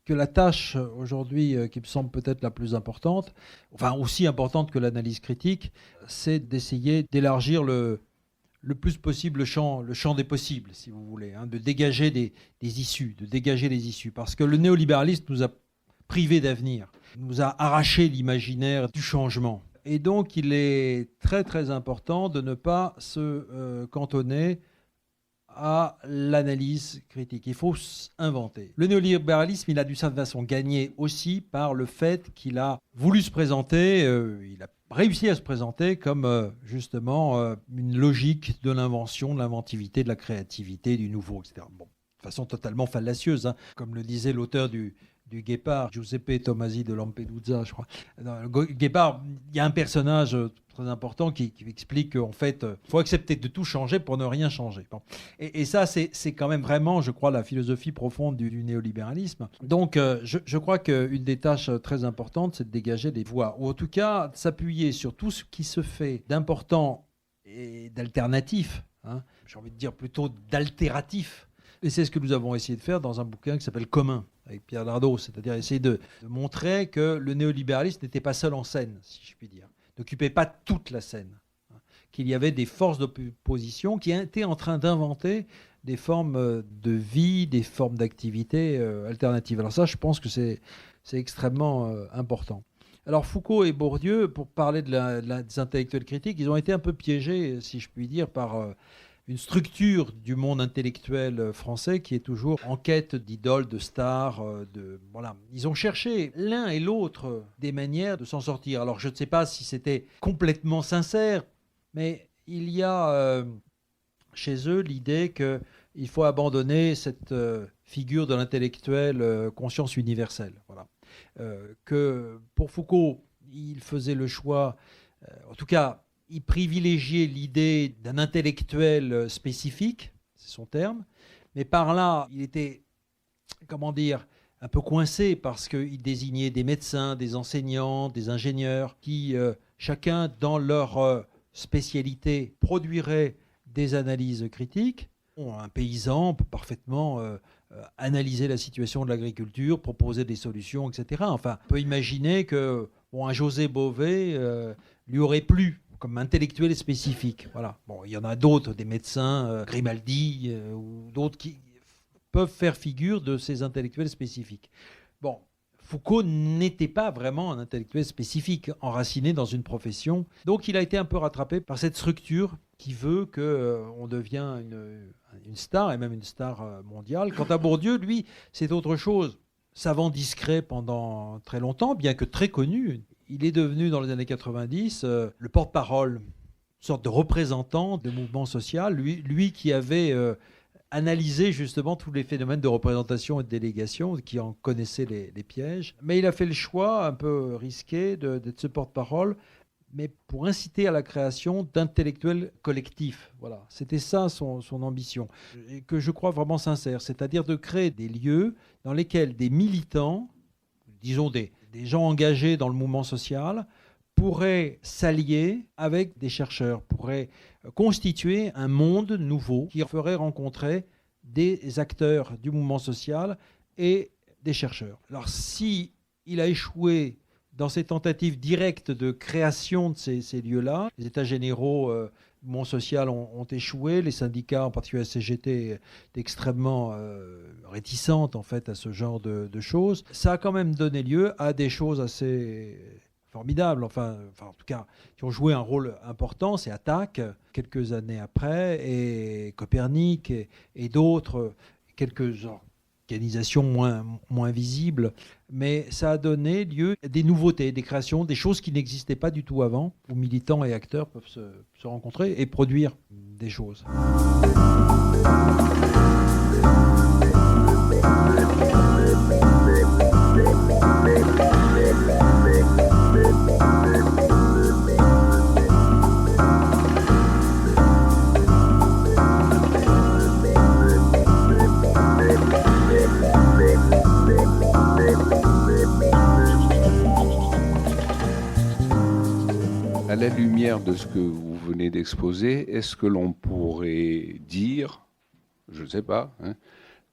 que la tâche aujourd'hui qui me semble peut-être la plus importante, enfin aussi importante que l'analyse critique, c'est d'essayer d'élargir le plus possible le champ des possibles, si vous voulez, de dégager des issues, de dégager les issues. Parce que le néolibéralisme nous a privés d'avenir, nous a arraché l'imaginaire du changement. Et donc il est très très important de ne pas se cantonner à l'analyse critique. Il faut inventer. Le néolibéralisme, il a d'une certaine façon gagné aussi par le fait qu'il a voulu se présenter, il a réussi à se présenter comme justement une logique de l'invention, de l'inventivité, de la créativité, du nouveau, etc. Bon, de façon totalement fallacieuse, comme le disait l'auteur du Guépard, Giuseppe Tomasi de Lampedusa, je crois. Dans le Guépard, il y a un personnage très important qui explique qu'en fait, il faut accepter de tout changer pour ne rien changer. Bon. Et ça, c'est quand même vraiment, je crois, la philosophie profonde du néolibéralisme. Donc, je crois qu'une des tâches très importantes, c'est de dégager des voies, ou en tout cas, de s'appuyer sur tout ce qui se fait d'important et d'alternatif, j'ai envie de dire plutôt d'altératif. Et c'est ce que nous avons essayé de faire dans un bouquin qui s'appelle Commun, avec Pierre Dardot, c'est-à-dire essayer de montrer que le néolibéralisme n'était pas seul en scène, si je puis dire, n'occupait pas toute la scène, qu'il y avait des forces d'opposition qui étaient en train d'inventer des formes de vie, des formes d'activité alternatives. Alors ça, je pense que c'est extrêmement important. Alors Foucault et Bourdieu, pour parler des intellectuels critiques, ils ont été un peu piégés, si je puis dire, par une structure du monde intellectuel français qui est toujours en quête d'idoles, de stars. Voilà. Ils ont cherché l'un et l'autre des manières de s'en sortir. Alors je ne sais pas si c'était complètement sincère, mais il y a chez eux l'idée qu'il faut abandonner cette figure de l'intellectuel conscience universelle. Voilà. Que pour Foucault, il faisait le choix, en tout cas, il privilégiait l'idée d'un intellectuel spécifique, c'est son terme, mais par là, il était, comment dire, un peu coincé parce qu'il désignait des médecins, des enseignants, des ingénieurs qui, chacun dans leur spécialité, produiraient des analyses critiques. Un paysan peut parfaitement analyser la situation de l'agriculture, proposer des solutions, etc. Enfin, on peut imaginer que un José Bové lui aurait plu comme intellectuel spécifique. Voilà. Bon, il y en a d'autres, des médecins, Grimaldi, ou d'autres qui peuvent faire figure de ces intellectuels spécifiques. Bon, Foucault n'était pas vraiment un intellectuel spécifique, enraciné dans une profession. Donc il a été un peu rattrapé par cette structure qui veut qu'on devienne une star, et même une star mondiale. Quant à Bourdieu, lui, c'est autre chose. Savant discret pendant très longtemps, bien que très connu, il est devenu, dans les années 90, le porte-parole, une sorte de représentant du mouvement social, lui qui avait analysé justement tous les phénomènes de représentation et de délégation, qui en connaissait les pièges. Mais il a fait le choix, un peu risqué, d'être ce porte-parole, mais pour inciter à la création d'intellectuels collectifs. Voilà. C'était ça son ambition, et que je crois vraiment sincère, c'est-à-dire de créer des lieux dans lesquels des militants, disons des gens engagés dans le mouvement social, pourraient s'allier avec des chercheurs, pourraient constituer un monde nouveau qui ferait rencontrer des acteurs du mouvement social et des chercheurs. Alors si il a échoué dans ces tentatives directes de création de ces lieux-là, les états généraux du mouvement social ont échoué, les syndicats, en particulier la CGT, est extrêmement réticentes en fait à ce genre de choses. Ça a quand même donné lieu à des choses assez formidables, enfin en tout cas, qui ont joué un rôle important. C'est Attac, quelques années après, et Copernic, et d'autres, quelques organisations moins visibles, mais ça a donné lieu à des nouveautés, des créations, des choses qui n'existaient pas du tout avant, où militants et acteurs peuvent se rencontrer et produire des choses. À la lumière de ce que vous venez d'exposer, est-ce que l'on pourrait dire, je ne sais pas,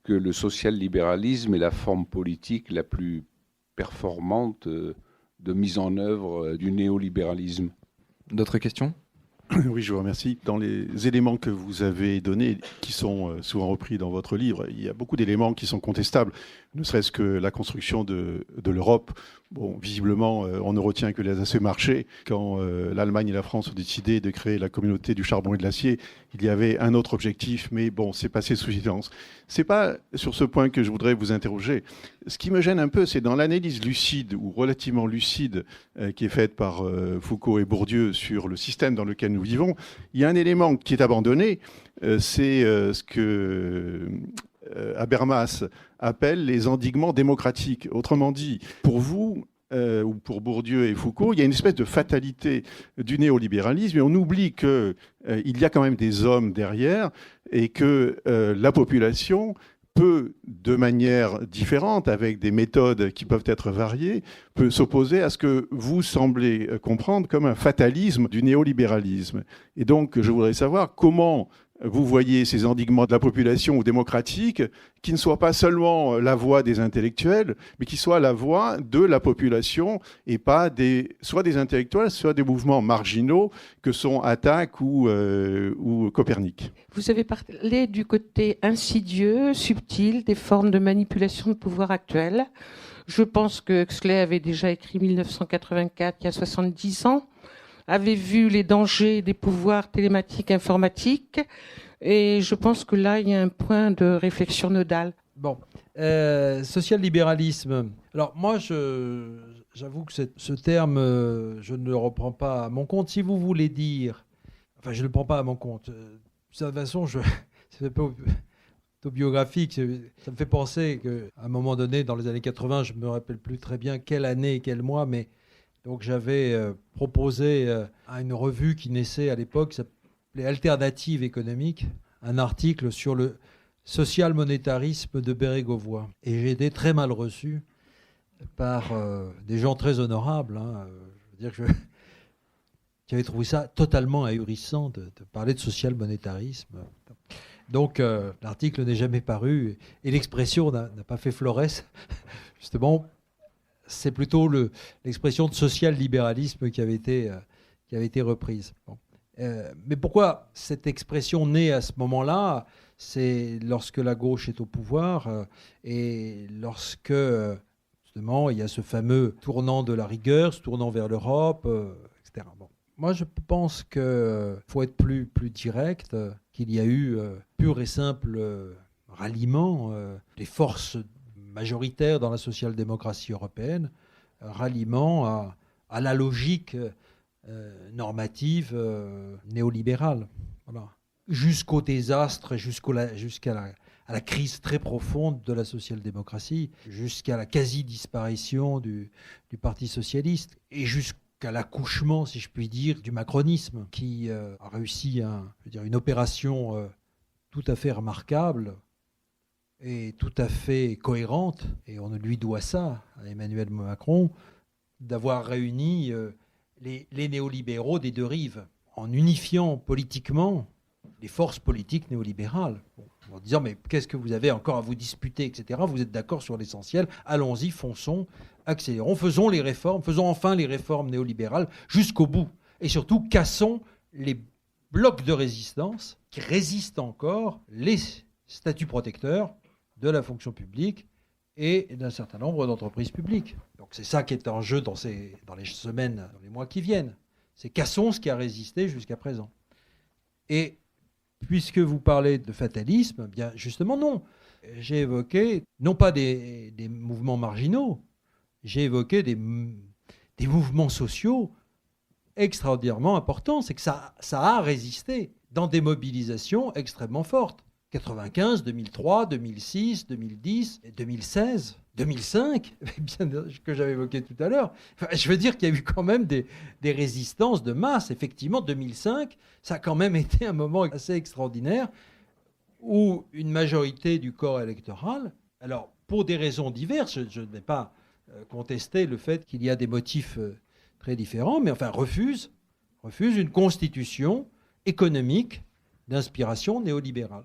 que le social-libéralisme est la forme politique la plus performante de mise en œuvre du néolibéralisme? D'autres questions ? Oui, je vous remercie. Dans les éléments que vous avez donnés, qui sont souvent repris dans votre livre, il y a beaucoup d'éléments qui sont contestables, ne serait-ce que la construction de l'Europe. Bon, visiblement, on ne retient que les aspects marchés. Quand l'Allemagne et la France ont décidé de créer la communauté du charbon et de l'acier, il y avait un autre objectif, mais bon, c'est passé sous silence. C'est pas sur ce point que je voudrais vous interroger. Ce qui me gêne un peu, c'est dans l'analyse lucide, ou relativement lucide, qui est faite par Foucault et Bourdieu sur le système dans lequel nous vivons, il y a un élément qui est abandonné, c'est ce que Habermas appelle les endiguements démocratiques. Autrement dit, pour vous, ou pour Bourdieu et Foucault, il y a une espèce de fatalité du néolibéralisme, et on oublie qu'il y a quand même des hommes derrière, et que la population peut, de manière différente, avec des méthodes qui peuvent être variées, peut s'opposer à ce que vous semblez comprendre comme un fatalisme du néolibéralisme. Et donc, je voudrais savoir comment vous voyez ces endiguements de la population ou démocratique qui ne soient pas seulement la voix des intellectuels, mais qui soient la voix de la population et pas soit des intellectuels, soit des mouvements marginaux que sont Attac ou Copernic. Vous avez parlé du côté insidieux, subtil, des formes de manipulation de pouvoir actuelles. Je pense que Huxley avait déjà écrit 1984, il y a 70 ans, avait vu les dangers des pouvoirs télématiques informatiques, et je pense que là, il y a un point de réflexion nodal. Bon, social-libéralisme. Alors moi, j'avoue que ce terme, je ne le reprends pas à mon compte. Si vous voulez dire... Enfin, je ne le prends pas à mon compte. De toute façon, c'est un peu autobiographique. Ça me fait penser qu'à un moment donné, dans les années 80, je ne me rappelle plus très bien quelle année et quel mois, mais donc j'avais proposé à une revue qui naissait à l'époque, qui s'appelait Alternative économique, un article sur le social-monétarisme de Bérégovoy. Et j'ai été très mal reçu par des gens très honorables. Je veux dire que qui avaient trouvé ça totalement ahurissant de parler de social-monétarisme. Donc l'article n'est jamais paru et l'expression n'a pas fait florès. Justement, c'est plutôt l'expression de social-libéralisme qui avait été reprise. Bon. Mais pourquoi cette expression naît à ce moment-là? C'est lorsque la gauche est au pouvoir et lorsque, justement, il y a ce fameux tournant de la rigueur, ce tournant vers l'Europe, etc. Bon. Moi, je pense qu'il faut être plus direct, qu'il y a eu pur et simple ralliement des forces majoritaires dans la social-démocratie européenne, ralliement à la logique normative néolibérale. Voilà. Jusqu'au désastre, jusqu'à la crise très profonde de la social-démocratie, jusqu'à la quasi-disparition du Parti socialiste, et jusqu'à l'accouchement, si je puis dire, du macronisme, qui a réussi une opération tout à fait remarquable et tout à fait cohérente, et on lui doit ça à Emmanuel Macron, d'avoir réuni les néolibéraux des deux rives, en unifiant politiquement les forces politiques néolibérales, en disant mais qu'est-ce que vous avez encore à vous disputer, etc. Vous êtes d'accord sur l'essentiel, allons-y, fonçons, accélérons, faisons les réformes, faisons enfin les réformes néolibérales jusqu'au bout. Et surtout, cassons les blocs de résistance qui résistent encore les statuts protecteurs de la fonction publique et d'un certain nombre d'entreprises publiques. Donc c'est ça qui est en jeu dans les semaines, dans les mois qui viennent. C'est cassons ce qui a résisté jusqu'à présent. Et puisque vous parlez de fatalisme, bien justement non. J'ai évoqué non pas des mouvements marginaux, j'ai évoqué des mouvements sociaux extraordinairement importants. C'est que ça a résisté dans des mobilisations extrêmement fortes. 95, 2003, 2006, 2010, 2016, 2005, bien que j'avais évoqué tout à l'heure. Enfin, je veux dire qu'il y a eu quand même des résistances de masse. Effectivement, 2005, ça a quand même été un moment assez extraordinaire où une majorité du corps électoral, alors pour des raisons diverses, je ne vais pas contester le fait qu'il y a des motifs très différents, mais enfin refuse une constitution économique d'inspiration néolibérale.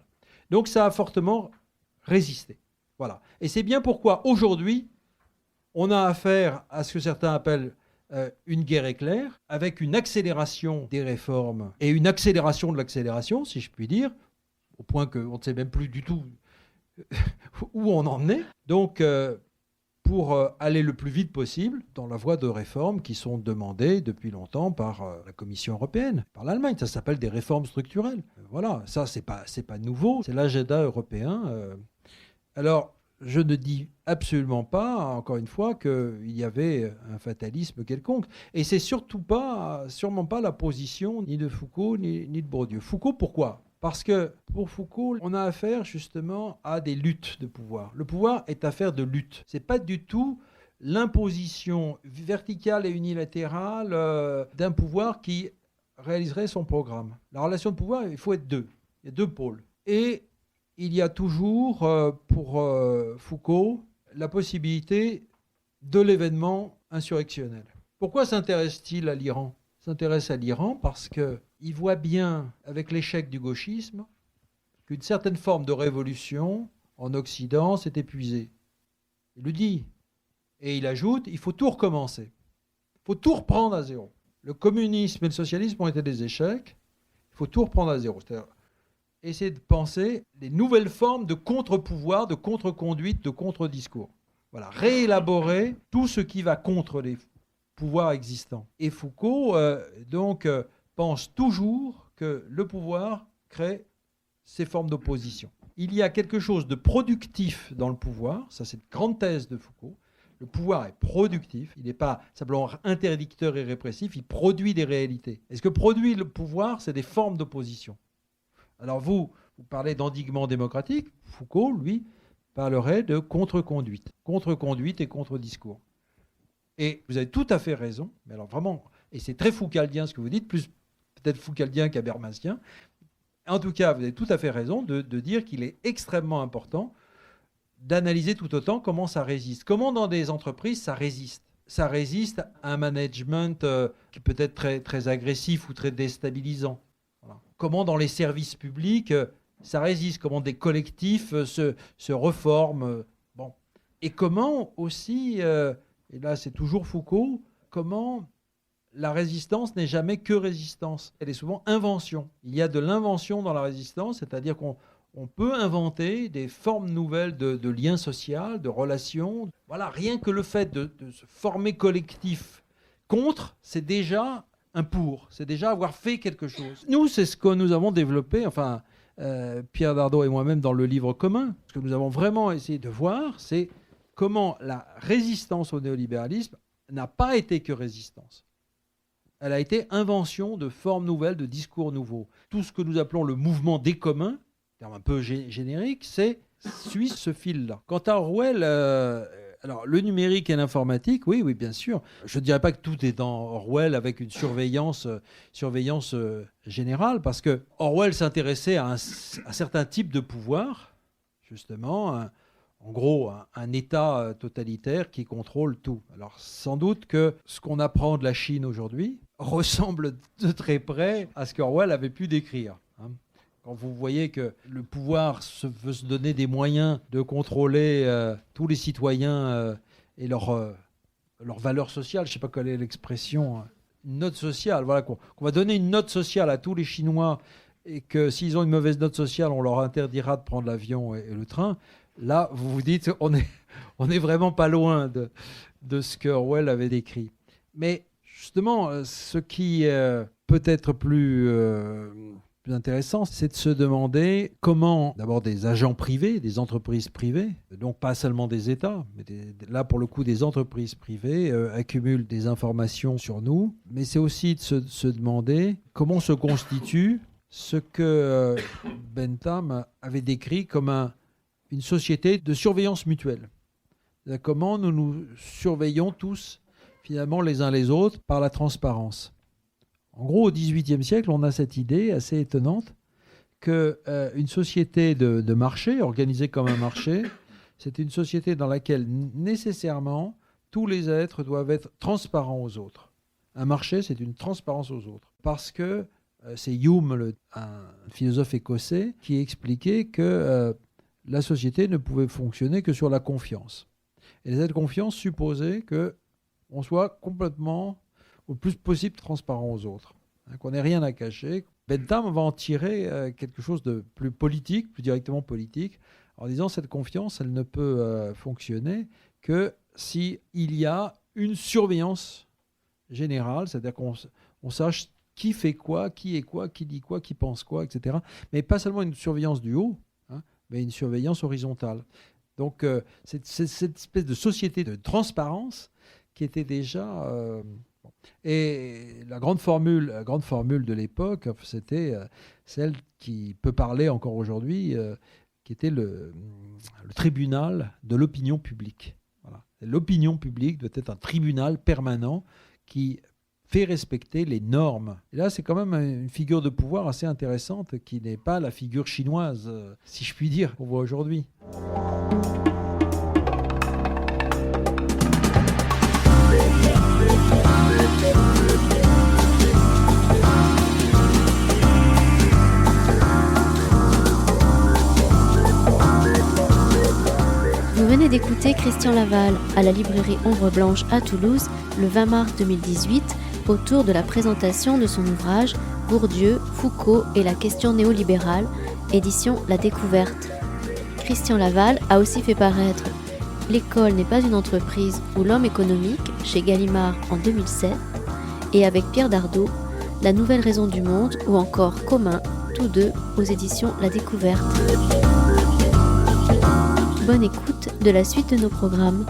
Donc ça a fortement résisté. Voilà. Et c'est bien pourquoi aujourd'hui, on a affaire à ce que certains appellent une guerre éclair, avec une accélération des réformes et une accélération de l'accélération, si je puis dire, au point qu'on ne sait même plus du tout où on en est. Donc, pour aller le plus vite possible dans la voie de réformes qui sont demandées depuis longtemps par la Commission européenne, par l'Allemagne. Ça s'appelle des réformes structurelles. Voilà, ça, c'est pas nouveau, c'est l'agenda européen. Alors, je ne dis absolument pas, encore une fois, qu'il y avait un fatalisme quelconque. Et c'est sûrement pas la position ni de Foucault ni de Bourdieu. Foucault, pourquoi ? Parce que pour Foucault, on a affaire justement à des luttes de pouvoir. Le pouvoir est affaire de lutte. Ce n'est pas du tout l'imposition verticale et unilatérale d'un pouvoir qui réaliserait son programme. La relation de pouvoir, il faut être deux. Il y a deux pôles. Et il y a toujours, pour Foucault, la possibilité de l'événement insurrectionnel. Pourquoi s'intéresse-t-il à l'Iran ? Il s'intéresse à l'Iran parce qu'il voit bien, avec l'échec du gauchisme, qu'une certaine forme de révolution en Occident s'est épuisée. Il le dit. Et il ajoute, il faut tout recommencer. Il faut tout reprendre à zéro. Le communisme et le socialisme ont été des échecs. Il faut tout reprendre à zéro. C'est-à-dire essayer de penser les nouvelles formes de contre-pouvoir, de contre-conduite, de contre-discours. Voilà, réélaborer tout ce qui va contre les pouvoirs existants. Et Foucault, pense toujours que le pouvoir crée ces formes d'opposition. Il y a quelque chose de productif dans le pouvoir, ça c'est une grande thèse de Foucault. Le pouvoir est productif, il n'est pas simplement interdicteur et répressif, il produit des réalités. Et ce que produit le pouvoir, c'est des formes d'opposition. Alors vous parlez d'endiguement démocratique, Foucault, lui, parlerait de contre-conduite et contre-discours. Et vous avez tout à fait raison, mais alors vraiment, et c'est très foucaldien ce que vous dites, plus peut-être foucaldien qu'habermasien. En tout cas, vous avez tout à fait raison de dire qu'il est extrêmement important d'analyser tout autant comment ça résiste. Comment dans des entreprises ça résiste. Ça résiste à un management qui peut être très, très agressif ou très déstabilisant. Voilà. Comment dans les services publics ça résiste. Comment des collectifs se reforment. Bon. Et comment aussi, et là c'est toujours Foucault, comment la résistance n'est jamais que résistance. Elle est souvent invention. Il y a de l'invention dans la résistance, c'est-à-dire qu'on peut inventer des formes nouvelles de liens sociaux, de relations. Voilà, rien que le fait de se former collectif contre, c'est déjà un pour. C'est déjà avoir fait quelque chose. Nous, c'est ce que nous avons développé, Pierre Dardot et moi-même dans le livre commun. Ce que nous avons vraiment essayé de voir, c'est comment la résistance au néolibéralisme n'a pas été que résistance. Elle a été invention de formes nouvelles, de discours nouveaux. Tout ce que nous appelons le mouvement des communs, terme un peu générique, suit ce fil-là. Quant à Orwell, alors le numérique et l'informatique, oui, bien sûr. Je ne dirais pas que tout est dans Orwell avec une surveillance générale, parce que Orwell s'intéressait à un certain type de pouvoir, justement, en gros, un État totalitaire qui contrôle tout. Alors, sans doute que ce qu'on apprend de la Chine aujourd'hui ressemble de très près à ce qu'Orwell avait pu décrire. Quand vous voyez que le pouvoir veut se donner des moyens de contrôler tous les citoyens et leurs valeurs sociales, je ne sais pas quelle est l'expression, une note sociale, voilà, qu'on va donner une note sociale à tous les Chinois et que s'ils ont une mauvaise note sociale, on leur interdira de prendre l'avion et le train. Là, vous vous dites, on est vraiment pas loin de ce que Orwell avait décrit. Mais justement, ce qui peut être plus intéressant, c'est de se demander comment, d'abord, des agents privés, des entreprises privées, donc pas seulement des États, mais là, pour le coup, des entreprises privées accumulent des informations sur nous. Mais c'est aussi de se demander comment se constitue ce que Bentham avait décrit comme une société de surveillance mutuelle. Comment nous nous surveillons tous, finalement, les uns les autres, par la transparence. En gros, au XVIIIe siècle, on a cette idée assez étonnante qu'une société de marché, organisée comme un marché, c'est une société dans laquelle, nécessairement, tous les êtres doivent être transparents aux autres. Un marché, c'est une transparence aux autres. Parce que c'est Hume, un philosophe écossais, qui expliquait que la société ne pouvait fonctionner que sur la confiance. Et cette confiance supposait qu'on soit complètement, au plus possible, transparent aux autres, qu'on n'ait rien à cacher. Bentham va en tirer quelque chose de plus politique, plus directement politique, en disant que cette confiance, elle ne peut fonctionner que s'il y a une surveillance générale, c'est-à-dire qu'on sache qui fait quoi, qui est quoi, qui dit quoi, qui pense quoi, etc. Mais pas seulement une surveillance du haut, mais une surveillance horizontale. Donc, c'est cette espèce de société de transparence qui était déjà... Et la grande formule de l'époque, c'était celle qui peut parler encore aujourd'hui, qui était le tribunal de l'opinion publique. Voilà. L'opinion publique doit être un tribunal permanent qui fait respecter les normes. Et là, c'est quand même une figure de pouvoir assez intéressante qui n'est pas la figure chinoise, si je puis dire, qu'on voit aujourd'hui. d'écouter Christian Laval à la librairie Ombre Blanche à Toulouse le 20 mars 2018 autour de la présentation de son ouvrage Bourdieu, Foucault et la question néolibérale, édition La Découverte. Christian Laval a aussi fait paraître L'école n'est pas une entreprise ou l'homme économique chez Gallimard en 2007 et avec Pierre Dardot, La nouvelle raison du monde ou encore Commun, tous deux aux éditions La Découverte. Bonne écoute de la suite de nos programmes.